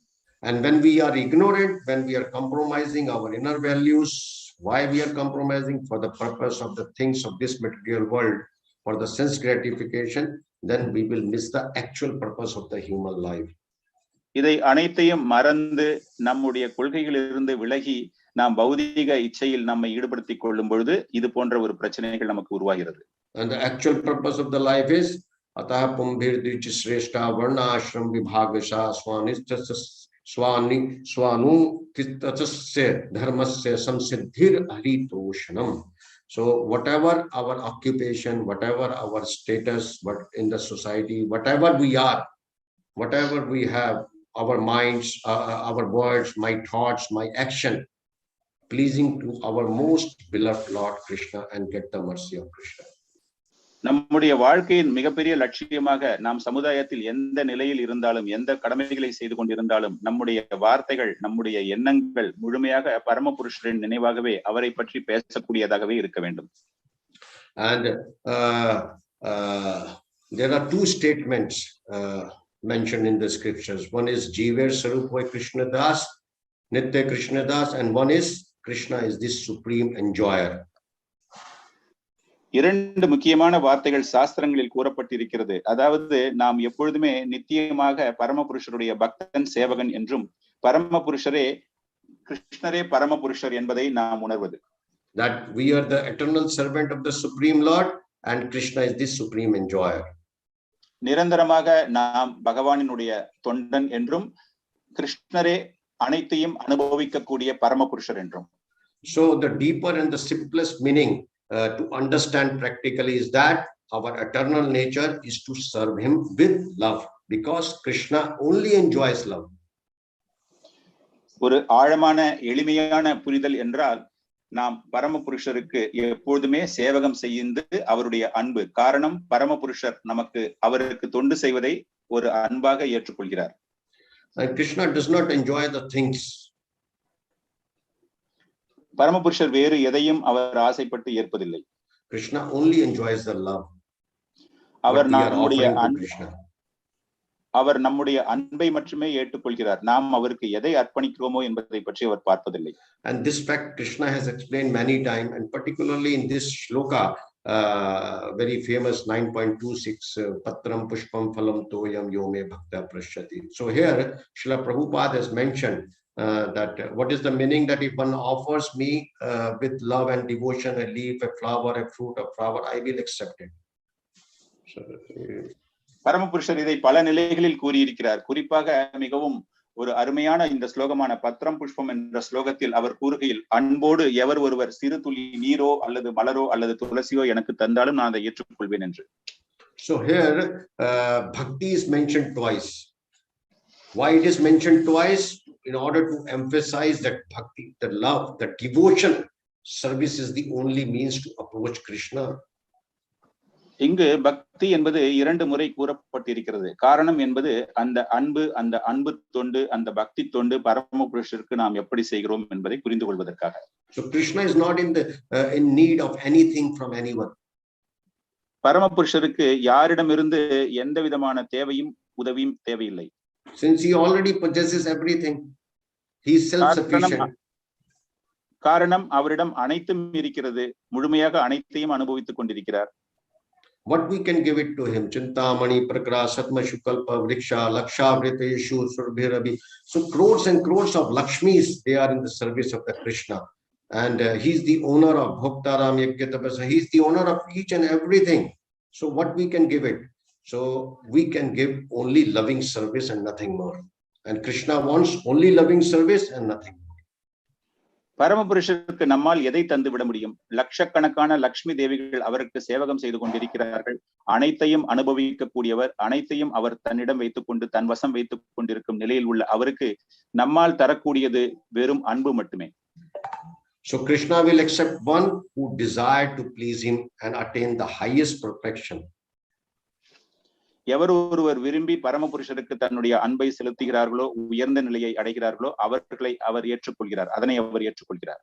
And when we are ignorant, when we are compromising our inner values, why we are compromising? For the purpose of the things of this material world, for the sense gratification, then we will miss the actual purpose of the human life. இதை அனைத்தையும் மறந்து நம்முடைய கொள்கைகளிலிருந்து விலகி நாம் பௌதீக இச்சையில் நம்மை ஈடுபடுத்திக் கொள்ளும் பொழுது இது போன்ற ஒரு பிரச்சனைகள் நமக்கு உருவாகிறது. And the actual purpose of the life is atah pumbhir dvichishreshta varna ashram vibhagasha swanu kitasya dharmasya samsiddhir haritoshanam. So whatever our occupation, whatever our status, but in the society, whatever we are, whatever we have, our minds, our words, my thoughts, my action, pleasing to our most beloved Lord Krishna and get the mercy of Krishna. நம்முடைய வாழ்க்கையின் மிகப்பெரிய லட்சியமாக நாம் சமுதாயத்தில் எந்த நிலையில் இருந்தாலும், எந்த கடமைகளை செய்து கொண்டிருந்தாலும், நம்முடைய வார்த்தைகள், நம்முடைய எண்ணங்கள் முழுமையாக பரமபுருஷரின் நினைவாகவே, அவரை பற்றி பேசக்கூடியதாகவே இருக்க வேண்டும். And there are 2 statements mentioned in the scriptures. One is Jiver Sarupoy Krishna Das, Nitya Krishna Das, and one is Krishna is the supreme enjoyer. 2 முக்கியமான வார்த்தைகள் சாஸ்திரங்களில் கூறப்பட்டிருக்கிறது. அதாவது நாம் எப்பொழுதுமே நித்தியமாக பரமபுருஷருடைய பக்தன், சேவகன் என்றும், பரமபுருஷரே கிருஷ்ணரே பரமபுருஷர் என்பதை நாம் உணர்வது. That we are the eternal servant of the Supreme Lord and Krishna is the supreme enjoyer. நிரந்தரமாக நாம் பகவானினுடைய தொண்டன் என்றும், கிருஷ்ணரே அனைத்தையும் அனுபவிக்கக்கூடிய பரமபுருஷர் என்றும். So the deeper and the simplest meaning to understand practically is that our eternal nature is to serve him with love, because Krishna only enjoys love. ஒரு ஆழமான எளிமையான புரிதல் என்றால் நாம் பரமபுருஷருக்கு எப்பொழுதுமே சேவகம் செய்து அவருடைய அன்பு. காரணம், பரமபுருஷர் நமக்கு அவருக்கு தொண்டு செய்வதை ஒரு அன்பாக ஏற்றுக்கொள்கிறார். And Krishna does not enjoy the things. பரமபுருஷர் வேறு எதையும் அவர் ஆசைப்பட்டு ஏற்பதில்லை. Krishna only enjoys the love. அவர் நம்முடைய அன்பை மட்டுமே ஏற்றுக்கொள்கிறார். நாம் அவருக்கு எதை அர்ப்பணிக்கிறோமோ என்பதை பற்றி அவர் பார்ப்பதில்லை. And this fact Krishna has explained many times, and particularly in this shloka, very famous 9.26 patram pushpam phalam toyam yome bhakta prashyati. So here Srila Prabhupada has mentioned that what is the meaning, that if one offers me with love and devotion a leaf, a flower, a fruit, a flower, I will accept it. So, பரமபுருஷர் இதை பல நிலைகளில் கூறியிருக்கிறார். குறிப்பாக மிகவும் ஒரு அருமையான இந்த ஸ்லோகமான பத்ரம் புஷ்பம் என்ற ஸ்லோகத்தில் அவர் கூறுகையில், அன்போடு எவர் ஒருவர் சிறு துளி நீரோ அல்லது மலரோ அல்லது துளசியோ எனக்கு தந்தாலும் நான் அதை ஏற்றுக்கொள்வேன் என்று. So here bhakti is mentioned twice. Why it is mentioned twice? In order to emphasize that bhakti, the love, the devotion, service is the only means to approach Krishna. இங்கு பக்தி என்பது 2 முறை கூறப்பட்டிருக்கிறது. காரணம் என்பது அந்த அன்பு தொண்டு, அந்த பக்தி தொண்டு பரமபுருஷருக்கு நாம் எப்படி செய்கிறோம் என்பதை புரிந்து கொள்வதற்காக. So Krishna is not in need of anything from anyone. பரமபுருஷருக்கு யாரிடமிருந்து எந்த விதமான தேவையும் உதவியும் தேவையில்லை. Since he already possesses everything, he is self-sufficient. காரணம் அவரிடம் அனைத்தும் இருக்கிறது, முழுமையாக அனைத்தையும் அனுபவித்துக் கொண்டிருக்கிறார். what we can give it to him? Chintamani, Prakra, Satmashukalpa, Vriksha, Lakshavrita, Surbhirabi. So crores and crores of Lakshmis, they are in the service of the Krishna. And he's the owner of Bhoktaram Yagyatapasa. He's the owner of each and everything. So what we can give it? So we can give only loving service and nothing more. And Krishna wants only loving service and nothing more. பரமபுருஷருக்கு நம்மால் எதை தந்து விட முடியும்? லட்சக்கணக்கான லட்சுமி தேவிகள் அவருக்கு சேவகம் செய்து கொண்டிருக்கிறார்கள். அனைத்தையும் அனுபவிக்க கூடியவர், அனைத்தையும் அவர் தன்னிடம் வைத்துக் கொண்டு தன் வசம் வைத்துக் கொண்டிருக்கும் நிலையில் உள்ள அவருக்கு நம்மால் தரக்கூடியது வெறும் அன்பு மட்டுமே. So Krishna will accept one who desired to please him and attain the highest perfection. எவர் ஒருவர் விரும்பி பரமபுருஷருக்கு தன்னுடைய அன்பை செலுத்துகிறார்களோ, உயர்ந்த நிலையை அடைகிறார்களோ அவர்களை அவர் ஏற்றுக்கொள்கிறார், அதனை அவர் ஏற்றுக்கொள்கிறார்.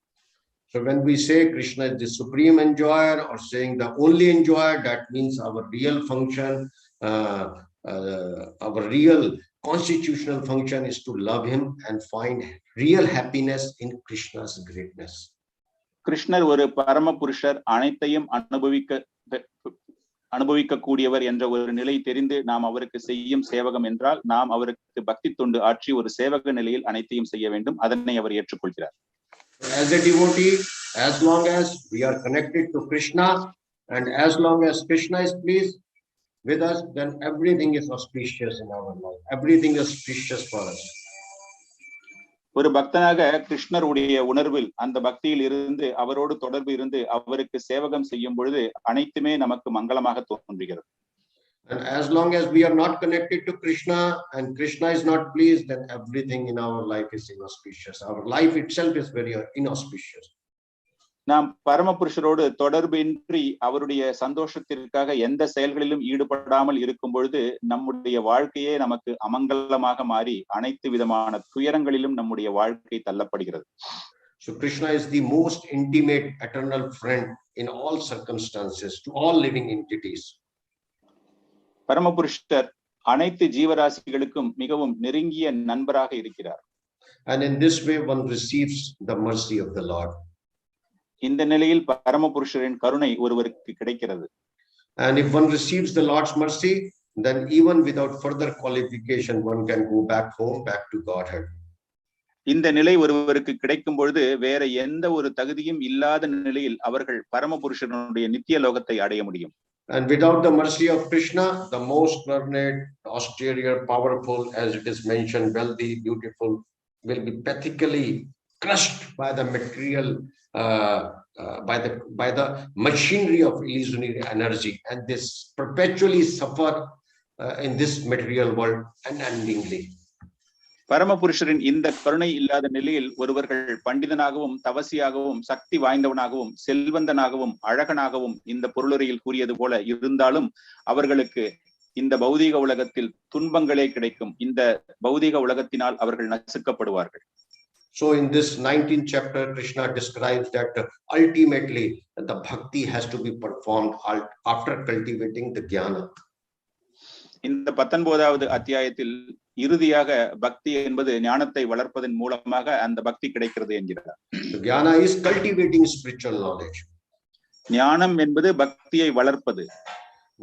So when we say Krishna is the supreme enjoyer or saying the only enjoyer, that means our real function, our real constitutional function is to love him and find real happiness in Krishna's greatness. கிருஷ்ணர் ஒரு பரமபுருஷர், அனைத்தையும் அனுபவிக்க கூடியவர் என்ற ஒரு நிலை தெரிந்து நாம் அவருக்கு செய்யும் சேவகம் என்றால் நாம் அவருக்கு பக்தி தொண்டு ஆற்றி ஒரு சேவக நிலையில் அனைத்தையும் செய்ய வேண்டும், அதனை அவர் ஏற்றுக்கொள்கிறார். As a devotee, as long as we are connected to Krishna and as long as Krishna is pleased with us, then everything is auspicious in our life. Everything is auspicious for us. ஒரு பக்தனாக கிருஷ்ணருடைய உணர்வில் அந்த பக்தியில் இருந்து அவரோடு தொடர்பு இருந்து அவருக்கு சேவகம் செய்யும் பொழுது அனைத்துமே நமக்கு மங்களமாக தோன்றுகிறது. And as long as we are not connected to Krishna and Krishna is not pleased, then everything in our life is inauspicious. Our life itself is very inauspicious. நாம் பரமபுருஷரோடு தொடர்பின்றி அவருடைய சந்தோஷத்திற்காக எந்த செயல்களிலும் ஈடுபடாமல் இருக்கும் பொழுது நம்முடைய வாழ்க்கையே நமக்கு அமங்கலமாக மாறி அனைத்து விதமான துயரங்களிலும் நம்முடைய வாழ்க்கை தள்ளப்படுகிறது. So Krishna is the most intimate eternal friend in all circumstances to all living entities. பரமபுருஷர் அனைத்து ஜீவராசிகளுக்கும் மிகவும் நெருங்கிய நண்பராக இருக்கிறார். And in this way one receives the mercy of the Lord. இந்த நிலையில் பரமபுருஷரின் கருணை ஒருவருக்கு கிடைக்கிறது. And if one receives the Lord's mercy, then even without further qualification one can go back home, back to Godhead. இந்த நிலை ஒருவருக்கு கிடைக்கும் பொழுது வேற எந்த ஒரு தகுதியும் இல்லாத நிலையில் அவர்கள் பரமபுருஷனுடைய நித்திய லோகத்தை அடைய முடியும். And without the mercy of Krishna, the most learned, austere, powerful, as it is mentioned, wealthy, beautiful, will be pathetically crushed by the material, by the machinery of illusionary energy, and this perpetually suffer in this material world unendingly. பரமபுருஷரின் இந்த கருணை இல்லாத நிலையில் ஒருவர்கள் பண்டிதனாகவும் தவசியாகவும் சக்தி வாய்ந்தவனாகவும் செல்வந்தனாகவும் அழகனாகவும் இந்த பொருளுரையில் கூறியது போல இருந்தாலும் அவர்களுக்கு இந்த பௌதீக உலகத்தில் துன்பங்களே கிடைக்கும். இந்த பௌதீக உலகத்தினால் அவர்கள் நசுக்கப்படுவார்கள். So in this 19th chapter, Krishna describes that ultimately the bhakti has to be performed after cultivating the jnana. இந்த 19வது அத்தியாயத்தில் இறுதியாக பக்தி என்பது ஞானத்தை வளர்ப்பதன் மூலமாக அந்த பக்தி கிடைக்கிறது என்கிறார். Jnana is cultivating spiritual knowledge. ஞானம் என்பது பக்தியை வளர்ப்பது.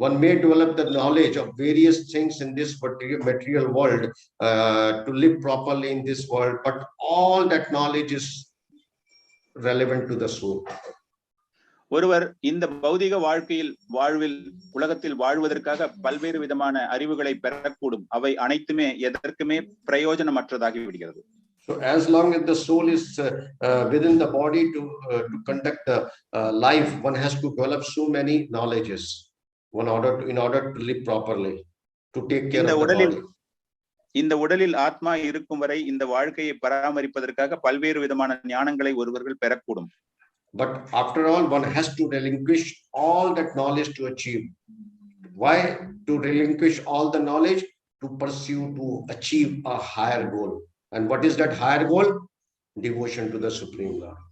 One may develop the knowledge of various things in this material world to live properly in this world, but all that knowledge is relevant to the soul. ஒருவர் இந்த பௌதிக உலகத்தில் வாழ்வதற்காக பல்வேறு விதமான அறிவுகளை பெறக்கூடும். அவை அனைத்துமே எதற்குமே பிரயோஜனமற்றதாகி விடுகிறது. So as long as the soul is within the body to conduct the life, one has to develop so many knowledges in order to live properly, to take care of the body. இந்த உடலில் ஆத்மா இருக்கும் வரை இந்த வாழ்க்கையை பராமரிப்பதற்காக பல்வேறு விதமான ஞானங்களை ஒருவர்கள் பெறக்கூடும். But after all, one has to relinquish all that knowledge to achieve. Why to relinquish all the knowledge? To pursue, to achieve a higher goal. And what is that higher goal? Devotion to the Supreme Lord.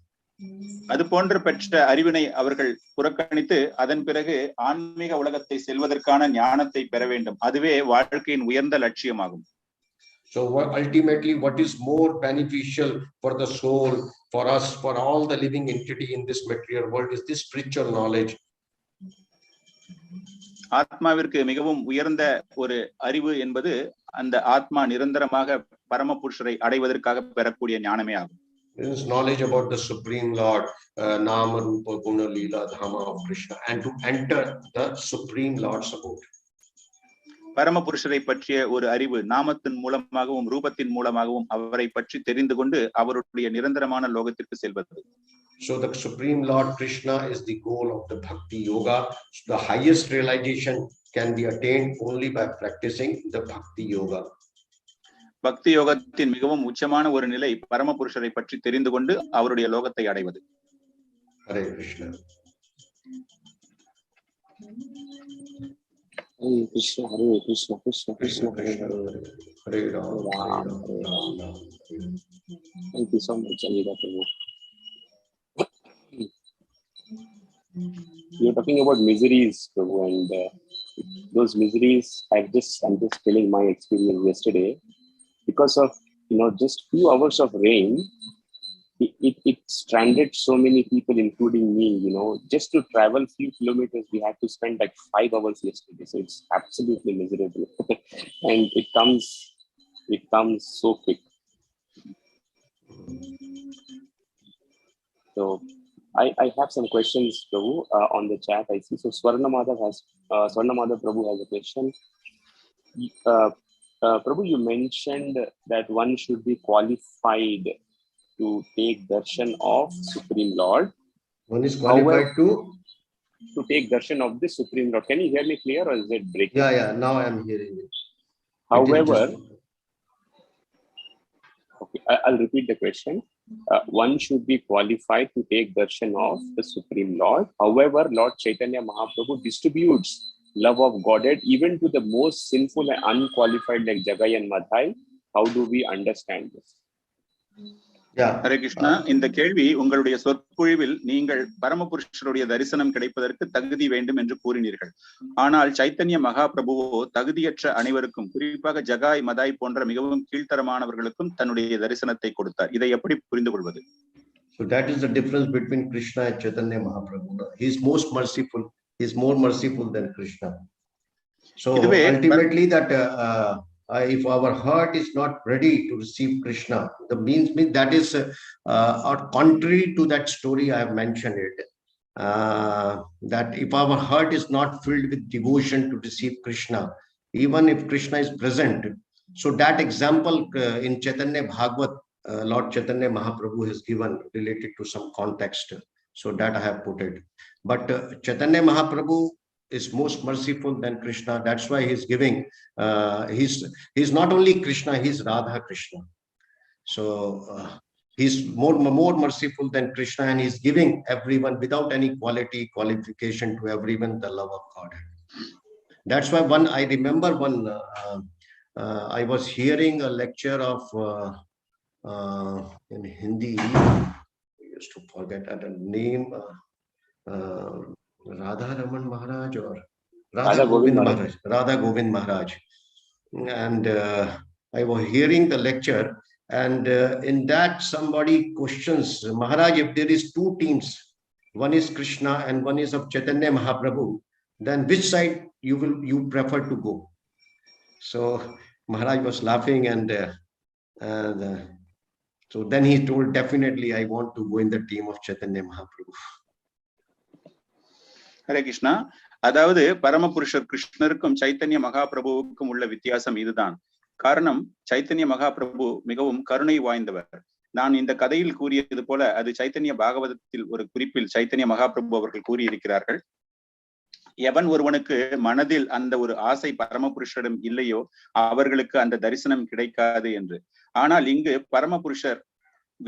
அது போன்ற பெற்ற அறிவினை அவர்கள் புறக்கணித்து அதன் பிறகு ஆன்மீக உலகத்தை செல்வதற்கான ஞானத்தை பெற வேண்டும். அதுவே வாழ்க்கையின் உயர்ந்த லட்சியமாகும். So ultimately, what is more beneficial for the soul, for us, for all the living entity in this material world is this spiritual knowledge. ஆத்மாவிற்கு மிகவும் உயர்ந்த ஒரு அறிவு என்பது அந்த ஆத்மா நிரந்தரமாக பரமபுருஷரை அடைவதற்காக பெறக்கூடிய ஞானமே ஆகும். This is knowledge about the Supreme Lord, Nama, Rupa, Guna, Leela, Dhamma of Krishna, and to enter the Supreme Lord's abode. பரமபுருஷரை பற்றிய ஒரு அறிவு நாமத்தின் மூலமாகவும் ரூபத்தின் மூலமாகவும் அவரை பற்றி தெரிந்து கொண்டு அவருடைய நிரந்தரமான லோகத்திற்கு செல்வது. So the Supreme Lord Krishna is the goal of the Bhakti Yoga. So the highest realization can be attained only by practicing the Bhakti Yoga. பக்தி யோகத்தின் மிகவும் உச்சமான ஒரு நிலை பரமபுருஷரை பற்றி தெரிந்து கொண்டு அவருடைய லோகத்தை அடைவது. Hare Krishna. Hare Krishna, Hare Krishna, Krishna Krishna, Hare Hare, Hare Ram, Hare Ram, Ram Ram. Thank you so much, Ajita Prabhu. You're talking about miseries, Prabhu, and those miseries, I'm just telling my experience yesterday. Because of, just few hours of rain, it stranded so many people, including me, just to travel few kilometers, we had to spend like 5 hours yesterday. So it's absolutely miserable. And it comes so quick. So I have some questions, Prabhu, on the chat. I see. So Swarnamadha Prabhu has a question. Prabhu, you mentioned that one should be qualified to take darshan of Supreme Lord. One is qualified to take darshan of the Supreme Lord. Can you hear me clear, or is it breaking? Yeah. Now I am hearing it. However, okay, I'll repeat the question. One should be qualified to take darshan of the Supreme Lord. However, Lord Chaitanya Mahaprabhu distributes love of Godhead even to the most sinful and unqualified like Jagai and Madhai. How do we understand this? Yeah. Hare Krishna, இந்த கேள்வி உங்களுடைய சொற்பொழிவில் நீங்கள் பரமபுருஷருடைய தரிசனம் கிடைப்பதற்கு தகுதி வேண்டும் என்று கூறினீர்கள். ஆனால் சைத்தன்ய மகாபிரபுவோ தகுதியற்ற அனைவருக்கும், குறிப்பாக ஜகாய் மதாய் போன்ற மிகவும் கீழ்த்தரமானவர்களுக்கும் தன்னுடைய தரிசனத்தை கொடுத்தார். இதை எப்படி புரிந்து கொள்வது? So that is the difference between Krishna and Chaitanya Mahaprabhu. He is most merciful. He is more merciful than Krishna. So ultimately that if our heart is not ready to receive Krishna, the means that is contrary to that story I have mentioned it. That if our heart is not filled with devotion to receive Krishna, even if Krishna is present. So that example in Chaitanya Bhagavat, Lord Chaitanya Mahaprabhu has given related to some context. So that I have put it. But Chaitanya Mahaprabhu is most merciful than Krishna. That's why he's giving. He's not only Krishna, he's Radha Krishna. So he's more merciful than Krishna, and he's giving everyone without any qualification to everyone the love of God. That's why I remember I was hearing a lecture of in Hindi. I used to forget the name. Radha Raman Maharaj or Radha Govind Maharaj. And I was hearing the lecture, and in that somebody questions, Maharaj, if there is 2 teams, one is Krishna and one is of Chaitanya Mahaprabhu, then which side you prefer to go? So Maharaj was laughing, and so then he told, definitely I want to go in the team of Chaitanya Mahaprabhu. Hare Krishna, அதாவது பரமபுருஷர் கிருஷ்ணருக்கும் சைத்தன்ய மகாபிரபுவுக்கும் உள்ள வித்தியாசம் இதுதான். காரணம், சைத்தன்ய மகாபிரபு மிகவும் கருணை வாய்ந்தவர். நான் இந்த கதையில் கூறியது போல அது சைத்தன்ய பாகவதத்தில் ஒரு குறிப்பில் சைத்தன்ய மகாபிரபு அவர்கள் கூறியிருக்கிறார்கள். எவன் ஒருவனுக்கு மனதில் அந்த ஒரு ஆசை பரமபுருஷரிடம் இல்லையோ அவர்களுக்கு அந்த தரிசனம் கிடைக்காது என்று. ஆனால் இங்கு பரமபுருஷர்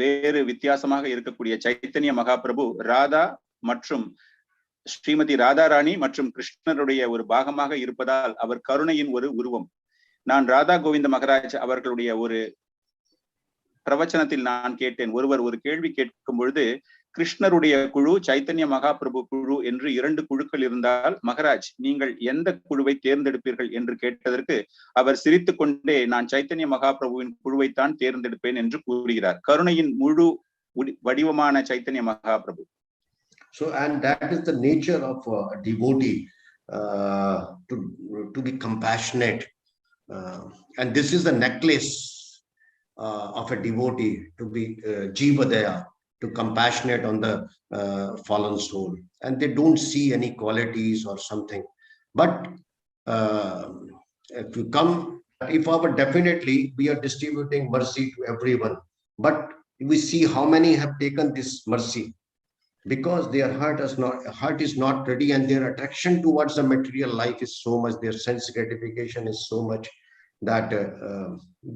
வேறு வித்தியாசமாக இருக்கக்கூடிய சைத்தன்ய மகாபிரபு ராதா மற்றும் ஸ்ரீமதி ராதாராணி மற்றும் கிருஷ்ணருடைய ஒரு பாகமாக இருப்பதால் அவர் கருணையின் ஒரு உருவம். நான் ராதா கோவிந்த மகராஜ் அவர்களுடைய ஒரு பிரவச்சனத்தில் நான் கேட்டேன், ஒருவர் ஒரு கேள்வி கேட்கும் பொழுது கிருஷ்ணருடைய குழு சைத்தன்ய மகாபிரபு குழு என்று 2 குழுக்கள் இருந்தால் மகராஜ் நீங்கள் எந்த குழுவை தேர்ந்தெடுப்பீர்கள் என்று கேட்டதற்கு அவர் சிரித்துக் கொண்டே நான் சைத்தன்ய மகாபிரபுவின் குழுவைத்தான் தேர்ந்தெடுப்பேன் என்று கூறுகிறார். கருணையின் முழு வடிவமான Chaitanya Mahaprabhu. So, and that is the nature of a devotee. to be compassionate. And this is the necklace of a devotee, to be jivadaya, to compassionate on the fallen soul. And they don't see any qualities or something. But if you come, definitely we are distributing mercy to everyone. But we see how many have taken this mercy, because their heart is not ready, and their attraction towards the material life is so much, their sense gratification is so much, that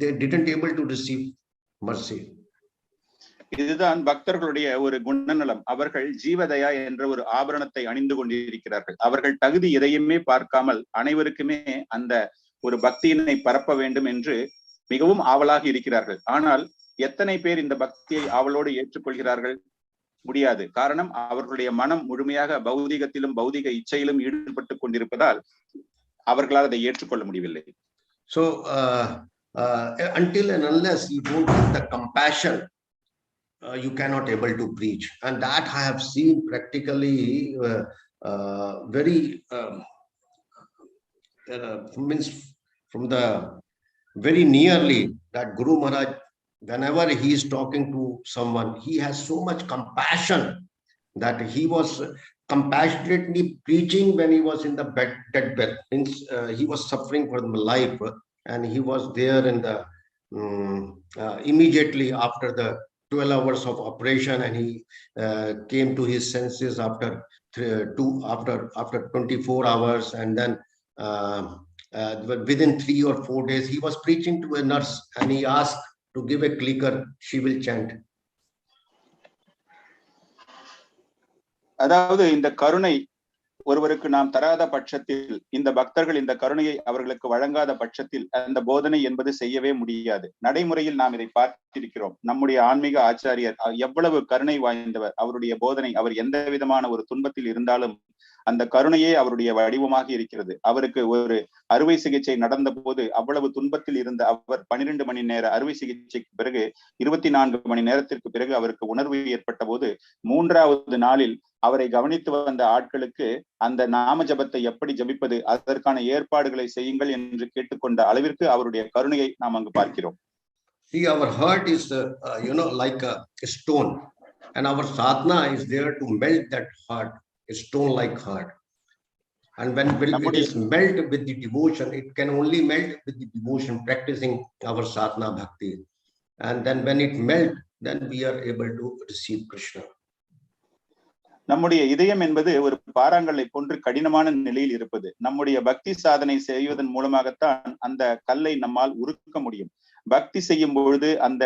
they didn't able to receive mercy. இதுதான் பக்தர்களுடைய ஒரு குணநலம். அவர்கள் ஜீவதயா என்ற ஒரு ஆபரணத்தை அணிந்து கொண்டிருக்கிறார்கள். அவர்கள் தகுதி எதையுமே பார்க்காமல் அனைவருக்குமே அந்த ஒரு பக்தியினை பரப்ப வேண்டும் என்று மிகவும் ஆவலாக இருக்கிறார்கள். ஆனால் எத்தனை பேர் இந்த பக்தியை ஆவலோடு ஏற்றுக்கொள்கிறார்கள்? முடியாது. காரணம், அவர்களுடைய மனம் முழுமையாக பௌதிகத்திலும் பௌதிக இச்சையிலும் ஈடுபட்டு கொண்டிருப்பதால் அவர்களால் அதை ஏற்றுக்கொள்ள முடியவில்லை. So until and unless you don't have the compassion, you cannot able to preach. And that I have seen practically very means from the very nearly, that Guru Maharaj, whenever he is talking to someone, he has so much compassion that he was compassionately preaching when he was in the deathbed. Means he was suffering for life, and he was there in the immediately after the 12 hours of operation, and he came to his senses after 24 hours, and then within 3 or 4 days he was preaching to a nurse, and he asked to give a clicker, she will chant. அதாவது இந்த கருணை ஒருவருக்கு நாம் தராத பட்சத்தில், இந்த பக்தர்கள் இந்த கருணையை அவர்களுக்கு வழங்காத பட்சத்தில் அந்த போதனை என்பது செய்யவே முடியாது. நடைமுறையில் நாம் இதை பார்த்திருக்கிறோம். நம்முடைய ஆன்மீக ஆச்சாரியர் எவ்வளவு கருணை வாய்ந்தவர். அவருடைய போதனை, அவர் எந்த விதமான ஒரு துன்பத்தில் இருந்தாலும் அந்த கருணையே அவருடைய வடிவமாக இருக்கிறது. அவருக்கு ஒரு அறுவை சிகிச்சை நடந்த போது அவ்வளவு துன்பத்தில் இருந்த அவர் 12 மணி நேர அறுவை சிகிச்சைக்கு பிறகு 24 மணி நேரத்திற்கு பிறகு அவருக்கு உணர்வு ஏற்பட்ட போது 3வது நாளில் அவரை கவனித்து வந்த ஆட்களுக்கு அந்த நாம ஜபத்தை எப்படி ஜபிப்பது, அதற்கான ஏற்பாடுகளை செய்யுங்கள் என்று கேட்டுக்கொண்ட அளவிற்கு அவருடைய கருணையை நாம் அங்கு பார்க்கிறோம். See, our heart is like a stone, and our sadhana is there to melt that heart, a stone like heart. And when it is melt with the devotion, it can only melt with the devotion, practicing our sadhana bhakti. And then when it melt, then we are able to receive Krishna. நம்முடைய இதயம் என்பது ஒரு பாறாங்கல்லை போன்று கடினமான நிலையில் இருப்பது. நம்முடைய பக்தி சாதனை செய்வதன் மூலமாகத்தான் அந்த கல்லை நம்மால் உருக்க முடியும். பக்தி செய்யும் பொழுது அந்த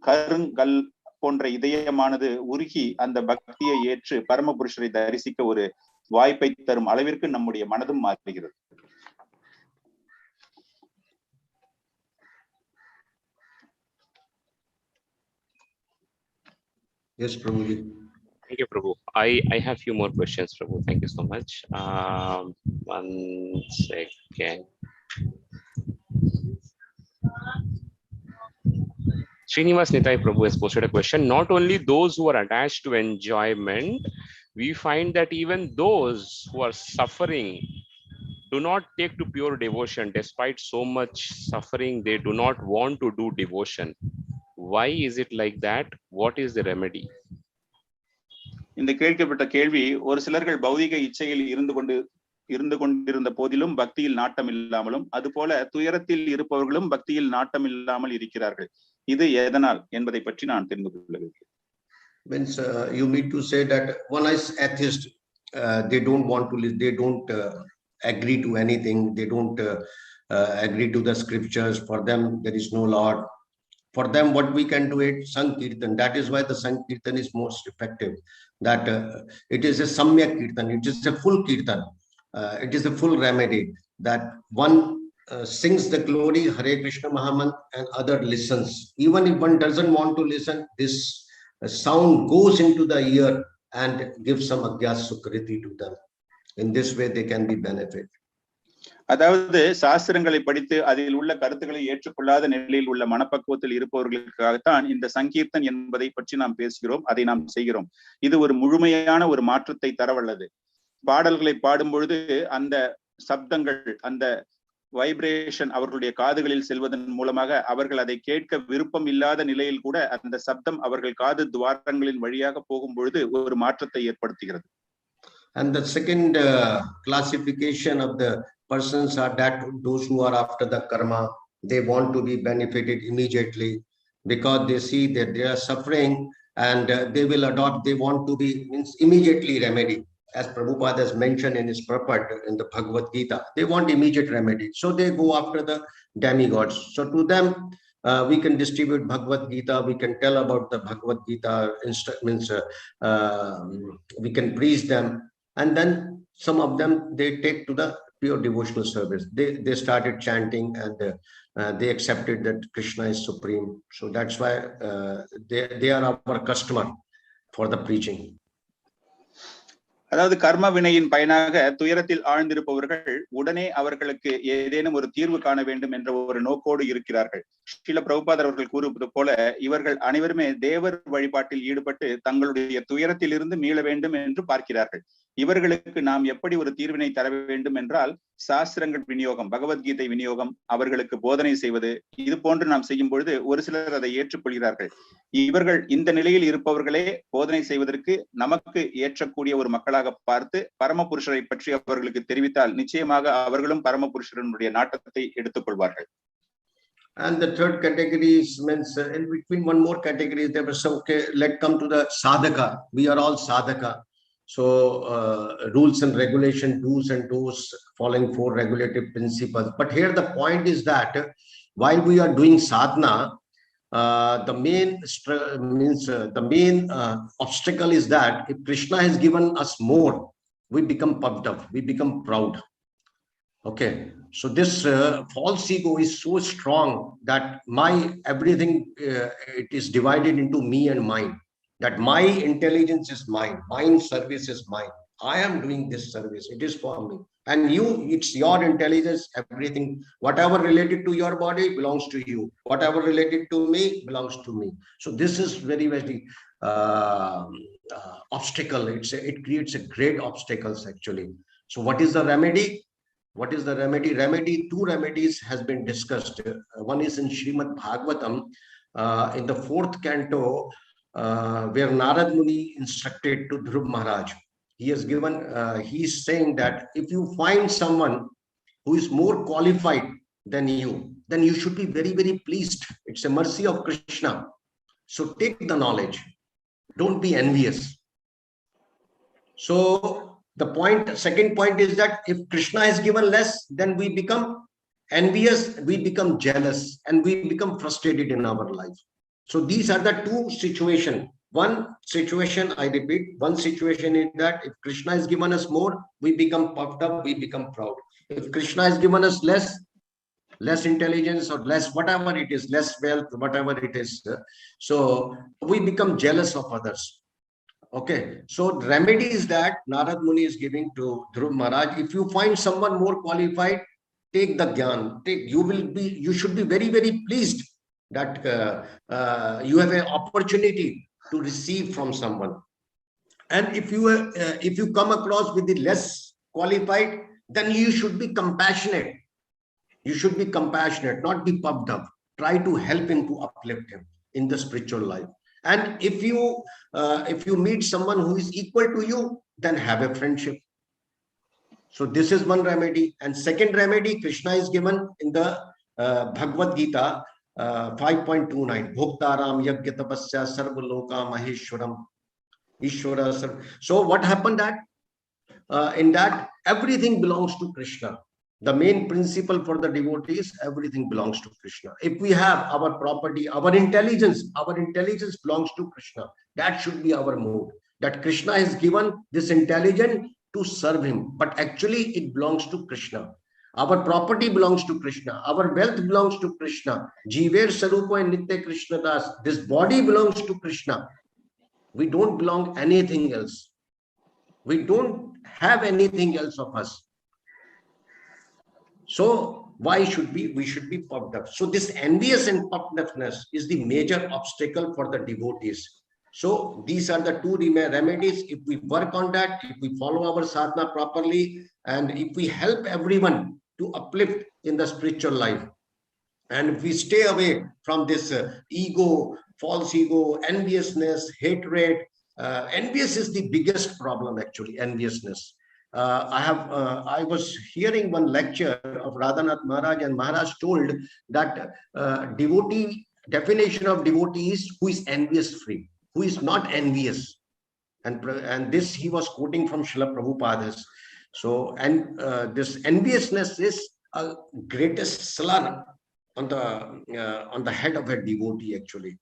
கருங்கல் போன்ற இதயமானது உருகி அந்த பக்தியை ஏற்று பரமபுருஷரை தரிசிக்க ஒரு வாய்ப்பை தரும் அளவிற்கு நம்முடைய மனதும் மாறுகிறது. Yes, Prabhuji. Thank you, Prabhu. I have few more questions, Prabhu. Thank you so much. One second. Srinivas Nitai Prabhu has posted a question. Not only those who are attached to enjoyment, we find that even those who are suffering do not take to pure devotion. Despite so much suffering, they do not want to do devotion. Why is it like that? What is the remedy? இந்த கேட்கப்பட்ட கேள்வி, ஒரு சிலர்கள் பௌதிக இச்சையில் இருந்து கொண்டிருந்த போதிலும் பக்தியில் நாட்டம் இல்லாமலும், அதுபோல துயரத்தில் இருப்பவர்களும் பக்தியில் நாட்டம் இல்லாமல் இருக்கிறார்கள். இது எதனால் என்பதை பற்றி நான் தெரிந்து கொள்ள வேண்டும். Means you need to say that one is atheist, they don't want to live, they don't agree to anything, they don't agree to the scriptures. For them there is no Lord. For them, what we can do it Sankirtan. That is why the Sankirtan is most effective. That it is a Samyak Kirtan. It is a full Kirtan. It is a full remedy. That one sings the glory Hare Krishna Mahamant and other listens. Even if one doesn't want to listen, this sound goes into the ear and gives some Sukriti to them. In this way, they can be benefit. அதாவது சாஸ்திரங்களை படித்து அதில் உள்ள கருத்துக்களை ஏற்றுக்கொள்ளாத நிலையில் உள்ள மனப்பக்குவத்தில் இருப்பவர்களுக்காகத்தான் இந்த சங்கீர்த்தன் என்பதை பற்றி நாம் பேசுகிறோம், அதை நாம் செய்கிறோம். இது ஒரு முழுமையான ஒரு மாற்றத்தை தரவல்லது. பாடல்களை பாடும் பொழுது அந்த சப்தங்கள், அந்த வைப்ரேஷன் அவர்களுடைய காதுகளில் செல்வதன் மூலமாக அவர்கள் அதை கேட்க விருப்பம் இல்லாத நிலையில் கூட அந்த சப்தம் அவர்கள் காது துவாரங்களின் வழியாக போகும் பொழுது ஒரு மாற்றத்தை ஏற்படுத்துகிறது. And the second classification of the persons are that those who are after the karma, they want to be benefited immediately because they see that they are suffering, and they will adopt, they want to be immediately remedy. As Prabhupada has mentioned in his purport in the Bhagavad Gita, they want immediate remedy. So they go after the demigods. So to them, we can distribute Bhagavad Gita, we can tell about the Bhagavad Gita, we can preach them. And then some of them, they take to the pure devotional service. They started chanting, and they accepted that Krishna is supreme. So that's why they are our customer for the preaching. அதாவது கர்ம வினையின் பயனாக துயரத்தில் ஆழ்ந்திருப்பவர்கள் உடனே அவர்களுக்கு ஏதேனும் ஒரு தீர்வு காண வேண்டும் என்ற ஒரு நோக்கோடு இருக்கிறார்கள். ஸ்ரீல பிரபுபாதர் அவர்கள் கூறுவது போல இவர்கள் அனைவருமே தேவர் வழிபாட்டில் ஈடுபட்டு தங்களுடைய துயரத்திலிருந்து மீள வேண்டும் என்று பார்க்கிறார்கள். இவர்களுக்கு நாம் எப்படி ஒரு தீர்வினை தர வேண்டும் என்றால் சாஸ்திரங்கள் விநியோகம், பகவத்கீதை விநியோகம், அவர்களுக்கு போதனை செய்வது, இது போன்று நாம் செய்யும் பொழுது ஒரு சிலர் அதை ஏற்றுக்கொள்கிறார்கள். இவர்கள் இந்த நிலையில் இருப்பவர்களே போதனை செய்வதற்கு நமக்கு ஏற்றக்கூடிய ஒரு மக்களாக பார்த்து பரமபுருஷரை பற்றி அவர்களுக்கு தெரிவித்தால் நிச்சயமாக அவர்களும் பரமபுருஷனுடைய நாட்டத்தை எடுத்துக்கொள்வார்கள். And the third category means in between one more category, there was some, okay, let's come to the sadhaka. We are all sadhaka. So rules and regulation, do's and don'ts, following 4 regulative principles. But here the point is that while we are doing sadhana, the main obstacle is that if Krishna has given us more, we become puffed up, we become proud. Okay, so this false ego is so strong that my everything, it is divided into me and mine. That my intelligence is mine, mine service is mine. I am doing this service, it is for me. And you, it's your intelligence, everything, whatever related to your body belongs to you. Whatever related to me belongs to me. So this is very, very obstacle. It creates a great obstacles actually. So what is the remedy? What is the remedy? Remedy, 2 remedies has been discussed. One is in Srimad Bhagavatam, in the 4th canto, where Narad Muni instructed to Dhruv Maharaj. He has given, he is saying that if you find someone who is more qualified than you, then you should be very, very pleased. It's a mercy of Krishna. So take the knowledge. Don't be envious. So the second point is that if Krishna has given less, then we become envious, we become jealous, and we become frustrated in our life. So these are the 2 situations. One situation, I repeat, one situation is that if Krishna has given us more, we become puffed up, we become proud. If Krishna has given us less intelligence or less whatever it is, less wealth, whatever it is, so we become jealous of others. Okay, so the remedy is that Narad Muni is giving to Dhruv Maharaj. If you find someone more qualified, take the gyan. You should be very, very pleased that you have an opportunity to receive from someone. And if you come across with the less qualified, then you should be compassionate. You should be compassionate, not be puffed up. Try to help him, to uplift him in the spiritual life. And if you meet someone who is equal to you, then have a friendship. So this is one remedy. And second remedy, Krishna is given in the Bhagavad Gita 5.29. Bhoktaram yagya tapasya sarvaloka maheshwaram ishwara. So what happened that in that everything belongs to Krishna. The main principle for the devotees, everything belongs to Krishna. If we have our property, our intelligence belongs to Krishna. That should be our mood. That Krishna has given this intelligence to serve him, but actually it belongs to Krishna. Our property belongs to Krishna. Our wealth belongs to Krishna. Jiver Sarupa and Nitya Krishna Das. This body belongs to Krishna. We don't belong anything else. We don't have anything else of us. So why should we should be puffed up? So this envious and puffed upness is the major obstacle for the devotees. So these are the two remedies. If we work on that, if we follow our sadhana properly, and if we help everyone to uplift in the spiritual life, and if we stay away from this ego, false ego, enviousness, hatred. Envious is the biggest problem, actually, enviousness. I was hearing one lecture of Radhanath Maharaj, and Maharaj told that definition of devotee is who is envious free, who is not envious. And this he was quoting from Srila Prabhupada's. So, and this enviousness is a greatest slur on the head of a devotee, actually.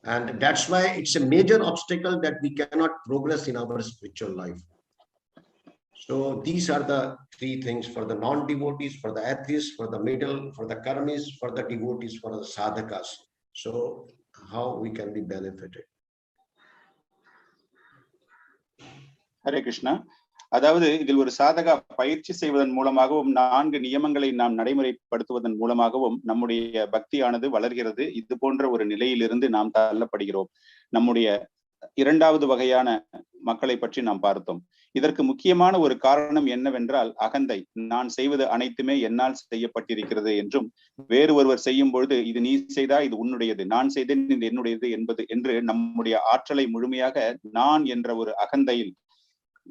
And that's why it's a major obstacle that we cannot progress in our spiritual life. So these are the three things for the non-devotees, for the atheists, for the middle, for the karmis, for the devotees, for the sadhakas. So how we can be benefited. Hare Krishna. அதாவது இதில் ஒரு சாதகா பயிற்சி செய்வதன் மூலமாகவும் 4 நியமங்களை நாம் நடைமுறைப்படுத்துவதன் மூலமாகவும் நம்முடைய பக்தியானது வளர்கிறது. இது போன்ற ஒரு நிலையிலிருந்து நாம் தள்ளப்படுகிறோம். நம்முடைய 2வது வகையான மக்களை பற்றி நாம் பார்த்தோம். இதற்கு முக்கியமான ஒரு காரணம் என்னவென்றால் அகந்தை. நான் செய்வது அனைத்துமே என்னால் செய்யப்பட்டிருக்கிறது என்றும், வேறு ஒருவர் செய்யும் பொழுது இது நீ செய்தா இது உன்னுடையது, நான் செய்தேன் இது என்னுடையது என்று நம்முடைய ஆற்றலை முழுமையாக நான் என்ற ஒரு அகந்தையில்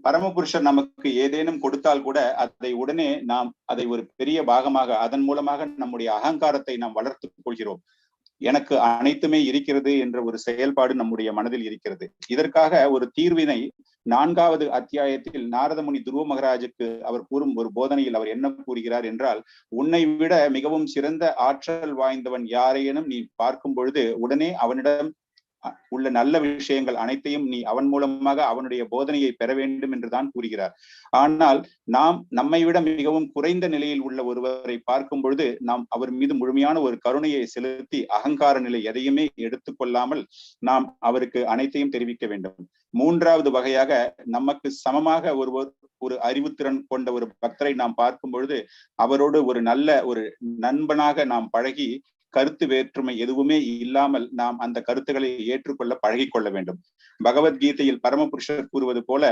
பரமபுருஷர் நமக்கு ஏதேனும் கொடுத்தால் கூட அதை உடனே நாம் அதை ஒரு பெரிய பாகமாக அதன் மூலமாக நம்முடைய அகங்காரத்தை நாம் வளர்த்துக் கொள்கிறோம். எனக்கு அனைத்துமே இருக்கிறது என்ற ஒரு செயல்பாடு நம்முடைய மனதில் இருக்கிறது. இதற்காக ஒரு தீர்வினை 4வது அத்தியாயத்தில் நாரதமுனி துருவ மகாராஜுக்கு அவர் கூறும் ஒரு போதனையில் அவர் என்ன கூறுகிறார் என்றால், உன்னை விட மிகவும் சிறந்த ஆற்றல் வாய்ந்தவன் யாரையேனும் நீ பார்க்கும் பொழுது உடனே அவனிடம் உள்ள நல்ல விஷயங்கள் அனைத்தையும் நீ அவன் மூலமாக அவனுடைய போதனையை பெற வேண்டும் என்றுதான் கூறுகிறார். ஆனால் நாம் நம்மை விட மிகவும் குறைந்த நிலையில் உள்ள ஒருவரை பார்க்கும் பொழுது நாம் அவர் மீது முழுமையான ஒரு கருணையை செலுத்தி அகங்கார நிலை எதையுமே எடுத்துக்கொள்ளாமல் நாம் அவருக்கு அனைத்தையும் தெரிவிக்க வேண்டும். 3வது வகையாக நமக்கு சமமாக ஒரு அறிவுத்திறன் கொண்ட ஒரு பக்தரை நாம் பார்க்கும் பொழுது அவரோடு ஒரு நல்ல ஒரு நண்பனாக நாம் பழகி கருத்து வேற்றுமை எதுவுமே இல்லாமல் நாம் அந்த கருத்துக்களை ஏற்றுக்கொள்ள பழகிக்கொள்ள வேண்டும். பகவத்கீதையில் பரமபுருஷர் கூறுவது போல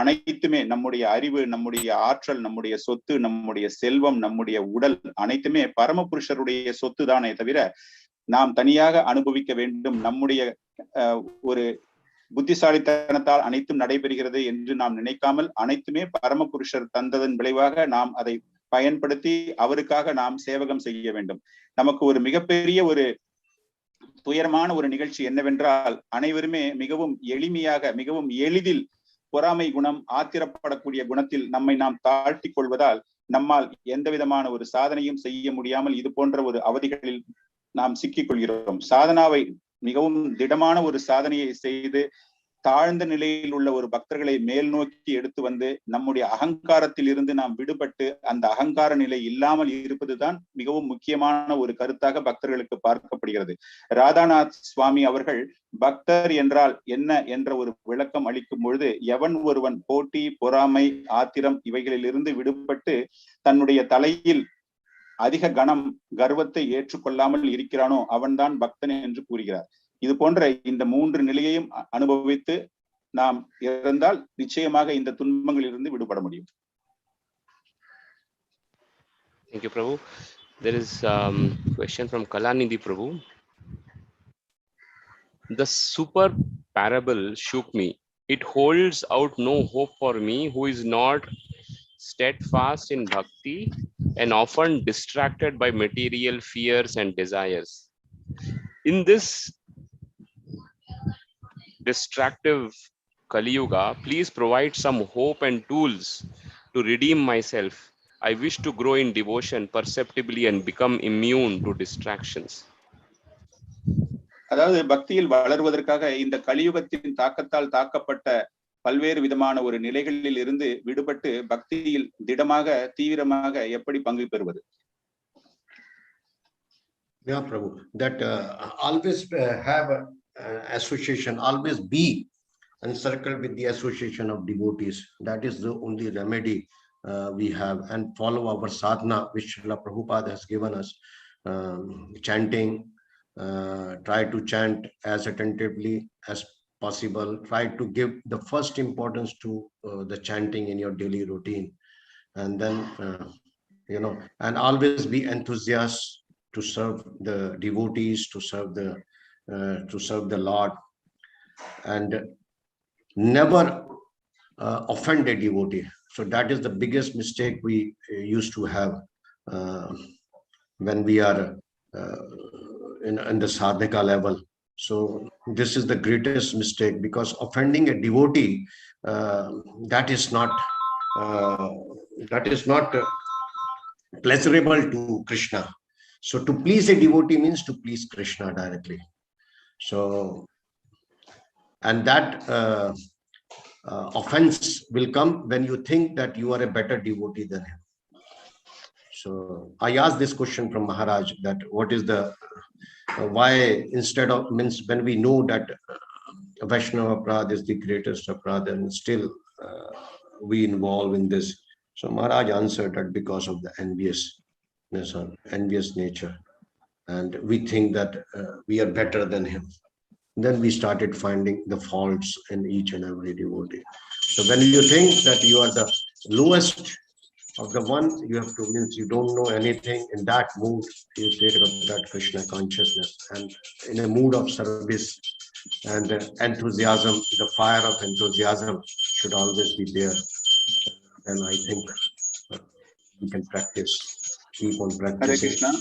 அனைத்துமே நம்முடைய அறிவு, நம்முடைய ஆற்றல், நம்முடைய சொத்து, நம்முடைய செல்வம், நம்முடைய உடல் அனைத்துமே பரமபுருஷருடைய சொத்து தானே தவிர நாம் தனியாக அனுபவிக்க வேண்டும், நம்முடைய ஒரு புத்திசாலித்தனத்தால் அனைத்தும் நடைபெறுகிறது என்று நாம் நினைக்காமல் அனைத்துமே பரமபுருஷர் தந்ததன் விளைவாக நாம் அதை பயன்படுத்தி அவருக்காக நாம் சேவகம் செய்ய வேண்டும். நமக்கு ஒரு மிகப்பெரிய ஒரு துயரமான ஒரு நிகழ்ச்சி என்னவென்றால் அனைவருமே மிகவும் எளிமையாக மிகவும் எளிதில் பொறாமை குணம், ஆத்திரப்படக்கூடிய குணத்தில் நம்மை நாம் தாழ்த்தி கொள்வதால் நம்மால் எந்த விதமான ஒரு சாதனையும் செய்ய முடியாமல் இது போன்ற ஒரு அவதிகளில் நாம் சிக்கிக் கொள்கிறோம். சாதனாவை மிகவும் திடமான ஒரு சாதனையை செய்து தாழ்ந்த நிலையில் உள்ள ஒரு பக்தர்களை மேல் நோக்கி எடுத்து வந்து நம்முடைய அகங்காரத்தில் இருந்து நாம் விடுபட்டு அந்த அகங்கார நிலை இல்லாமல் இருப்பதுதான் மிகவும் முக்கியமான ஒரு கருத்தாக பக்தர்களுக்கு பார்க்கப்படுகிறது. ராதாநாத் சுவாமி அவர்கள் பக்தர் என்றால் என்ன என்ற ஒரு விளக்கம் அளிக்கும் பொழுது, எவன் ஒருவன் போட்டி, பொறாமை, ஆத்திரம் இவைகளிலிருந்து விடுபட்டு தன்னுடைய தலையில் அதிக கணம், கர்வத்தை ஏற்றுக்கொள்ளாமல் இருக்கிறானோ அவன்தான் பக்தன் என்று கூறுகிறார். இது போன்ற இந்த 3 நிலையையும் அனுபவித்து நாம் இருந்தால் நிச்சயமாக இந்த துன்பங்களிலிருந்து விடுபட முடியும். Thank you, Prabhu. There is question from Kālāhinā Prabhu. The super parable shook me. It holds out no hope for me who is not steadfast in bhakti and often distracted by material fears and desires. In this distractive Kali Yuga, please provide some hope and tools to redeem myself. I wish to grow in devotion perceptibly and become immune to distractions. அதாவது பக்தியில் வளர்வதற்காக இந்த கலியுகத்தின் தாக்கத்தால் தாக்கப்பட்ட பல்வேறு விதமான ஒரு நிலைகளில் இருந்து விடுபட்டு பக்தியில் திடமாக தீவிரமாக எப்படி பங்கு பெறுவது? Yeah, Prabhu, that always have association, always be encircled with the association of devotees. That is the only remedy we have, and follow our sadhana which Srila Prabhupada has given us, chanting, Try to chant as attentively as possible. Try to give the first importance to the chanting in your daily routine. And then, and always be enthusiastic to serve the devotees, to serve the Lord, and never offend a devotee. So that is the biggest mistake we used to have when we are in the sadhaka level. So this is the greatest mistake, because offending a devotee, that is not pleasurable to Krishna. So to please a devotee means to please Krishna directly. So, and that offense will come when you think that you are a better devotee than him. So I asked this question from Maharaj, that what is the why, instead of, means when we know that Vaishnava Aparadha is the greatest aparadha, and still we involve in this. So Maharaj answered that because of the enviousness or envious nature, and we think that we are better than him. Then we started finding the faults in each and every devotee. So when you think that you are the lowest of the one, you have to, means you don't know anything. In that mood, you take up that Krishna consciousness, and in a mood of service and enthusiasm, the fire of enthusiasm should always be there. And I think we can practice, keep on practicing.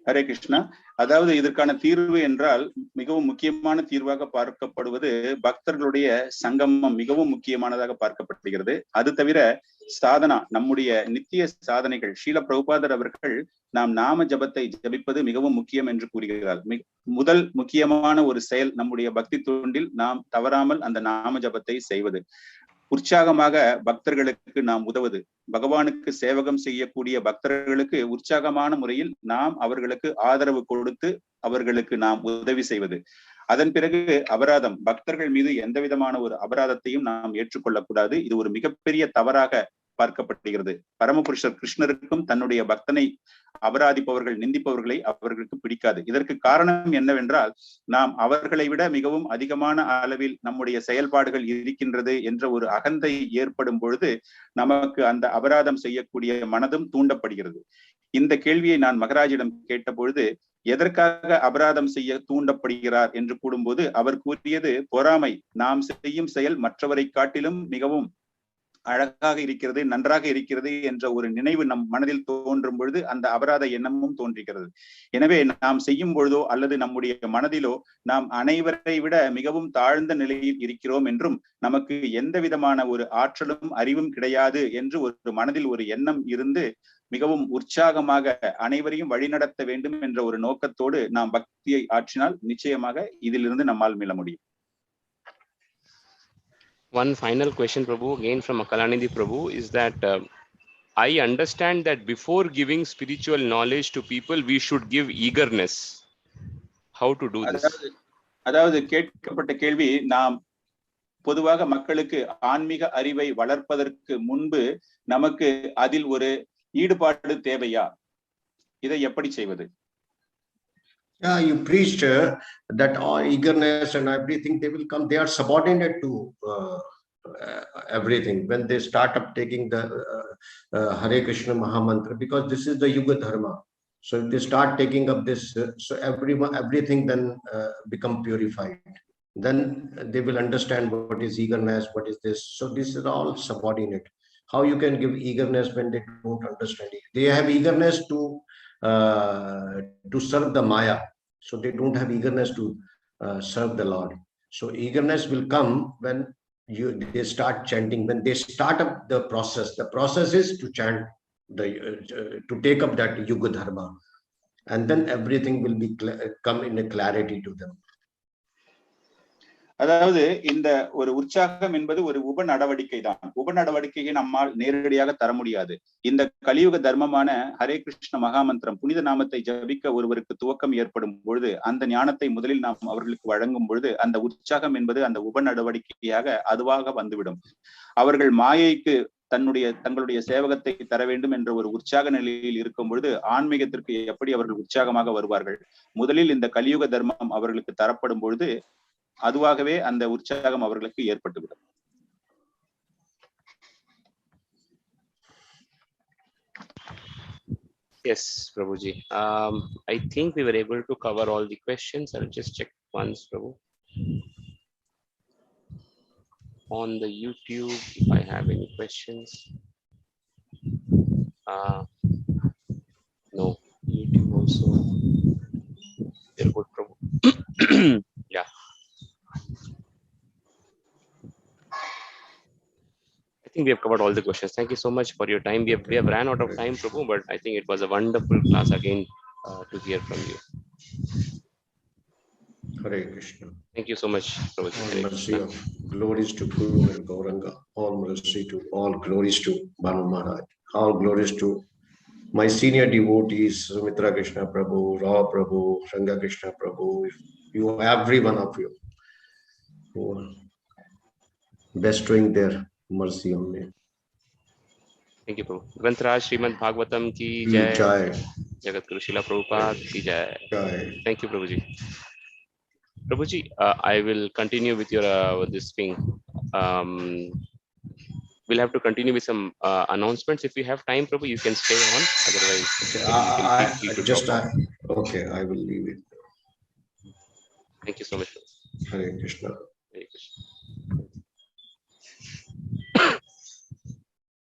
Hare Krishna. அதாவது இதற்கான தீர்வு என்றால் மிகவும் முக்கியமான தீர்வாக பார்க்கப்படுவது பக்தர்களுடைய சங்கமம் மிகவும் முக்கியமானதாக பார்க்கப்படுகிறது. அது தவிர சாதனா, நம்முடைய நித்திய சாதனைகள், ஸ்ரீல பிரபுபாதர் அவர்கள் நாம் நாம ஜபத்தை ஜபிப்பது மிகவும் முக்கியம் என்று கூறுகிறார். முதல் முக்கியமான ஒரு செயல் நம்முடைய பக்தி தொண்டில் நாம் தவறாமல் அந்த நாம ஜபத்தை செய்வது, உற்சாகமாக பக்தர்களுக்கு நாம் உதவுவது, பகவானுக்கு சேவகம் செய்யக்கூடிய பக்தர்களுக்கு உற்சாகமான முறையில் நாம் அவர்களுக்கு ஆதரவு கொடுத்து அவர்களுக்கு நாம் உதவி செய்வது. அதன் பிறகு அபராதம், பக்தர்கள் மீது எந்த விதமான ஒரு அபராதத்தையும் நாம் ஏற்றுக்கொள்ளக்கூடாது. இது ஒரு மிகப்பெரிய தவறாக பார்க்கப்படுகிறது. பரமபுருஷர் கிருஷ்ணருக்கும் தன்னுடைய பக்தனை அபராதிப்பவர்கள், நிந்திப்பவர்களை அவர்களுக்கு பிடிக்காது. இதற்கு காரணம் என்னவென்றால், நாம் அவர்களை விட மிகவும் அதிகமான அளவில் நம்முடைய செயல்பாடுகள் இருக்கின்றது என்ற ஒரு அகந்தை ஏற்படும் பொழுது நமக்கு அந்த அபராதம் செய்யக்கூடிய மனதும் தூண்டப்படுகிறது. இந்த கேள்வியை நான் மகராஜிடம் கேட்ட பொழுது, எதற்காக அபராதம் செய்ய தூண்டப்படுகிறார் என்று கூறும்போது அவர் கூறியது, பொறாமை. நாம் செய்யும் செயல் மற்றவரை காட்டிலும் மிகவும் அழகாக இருக்கிறது, நன்றாக இருக்கிறது என்ற ஒரு நினைவு நம் மனதில் தோன்றும் பொழுது அந்த அபராத எண்ணமும் தோன்றுகிறது. எனவே நாம் செய்யும் பொழுதோ அல்லது நம்முடைய மனதிலோ நாம் அனைவரை விட மிகவும் தாழ்ந்த நிலையில் இருக்கிறோம் என்றும் நமக்கு எந்த விதமான ஒரு ஆற்றலும் அறிவும் கிடையாது என்று ஒரு மனதில் ஒரு எண்ணம் இருந்து மிகவும் உற்சாகமாக அனைவரையும் வழிநடத்த வேண்டும் என்ற ஒரு நோக்கத்தோடு நாம் பக்தியை ஆற்றினால் நிச்சயமாக இதிலிருந்து நம்மால் மீள முடியும். One final question, Prabhu, again from Akalanidhi Prabhu, is that I understand that before giving spiritual knowledge to people, we should give eagerness. How to do this? அதாவது கேட்கப்பட்ட கேள்வி, நாம் பொதுவாக மக்களுக்கு ஆன்மீக அறிவை வளர்ப்பதற்கு முன்பு நமக்கு அதில் ஒரு ஈடுபாடு தேவையா? இதை எப்படி செய்வது? Yeah, you preached that all eagerness and everything, they will come. They are subordinate to everything when they start up taking the Hare Krishna Mahamantra, because this is the Yuga Dharma. So if they start taking up this, so everything then become purified. Then they will understand what is eagerness, what is this. So this is all subordinate. How you can give eagerness when they don't understand it? They have eagerness to serve the Maya. So they don't have eagerness to serve the Lord. So eagerness will come when they start chanting, when they start up the process. The process is to chant, to take up that Yuga Dharma. And then everything will be come in a clarity to them. அதாவது இந்த ஒரு உற்சாகம் என்பது ஒரு உப நடவடிக்கை தான். உப நடவடிக்கையை நம்மால் நேரடியாக தர முடியாது. இந்த கலியுக தர்மமான ஹரே கிருஷ்ண மகாமந்திரம், புனித நாமத்தை ஜபிக்க ஒருவருக்கு துவக்கம் ஏற்படும் பொழுது, அந்த ஞானத்தை முதலில் நாம் அவர்களுக்கு வழங்கும் பொழுது அந்த உற்சாகம் என்பது அந்த உப நடவடிக்கையாக அதுவாக வந்துவிடும். அவர்கள் மாயைக்கு தங்களுடைய சேவகத்தை தர வேண்டும் என்ற ஒரு உற்சாக நிலையில் இருக்கும் பொழுது ஆன்மீகத்திற்கு எப்படி அவர்கள் உற்சாகமாக வருவார்கள்? முதலில் இந்த கலியுக தர்மம் அவர்களுக்கு தரப்படும் பொழுது அதுவாகவே அந்த உற்சாகம் அவர்களுக்கு ஏற்பட்டுவிடும். Yes, Prabhuji. I think we were able to cover all the questions. I'll just check once, Prabhu. On the YouTube, if I have any questions. No, YouTube also. Very good, Prabhu. Yeah. I think we have covered all the questions. Thank you so much for your time. We have ran out of time, Prabhu, but I think it was a wonderful class again to hear from you. Hare Krishna. Thank you so much, Prabhuji. All mercy of glories to Guru and Gauranga. All mercy to all glories to Banu Maharaj. All glories to my senior devotees, Sumitra Krishna Prabhu, Ra Prabhu, Ranga Krishna Prabhu. You, every one of you, who are bestowing their mercy on me. Thank you, Prabhu. Grantaraj Srimad Bhagavatam ki jai. Jai. Jagat Guru Srila Prabhupada ki jai. Jai. Thank you, Prabhuji. Prabhuji, I will continue with your this thing. We'll have to continue with some announcements. If you have time, Prabhu, you can stay on. Otherwise, okay, I will leave it. Thank you so much. Hare Krishna. Hare Krishna.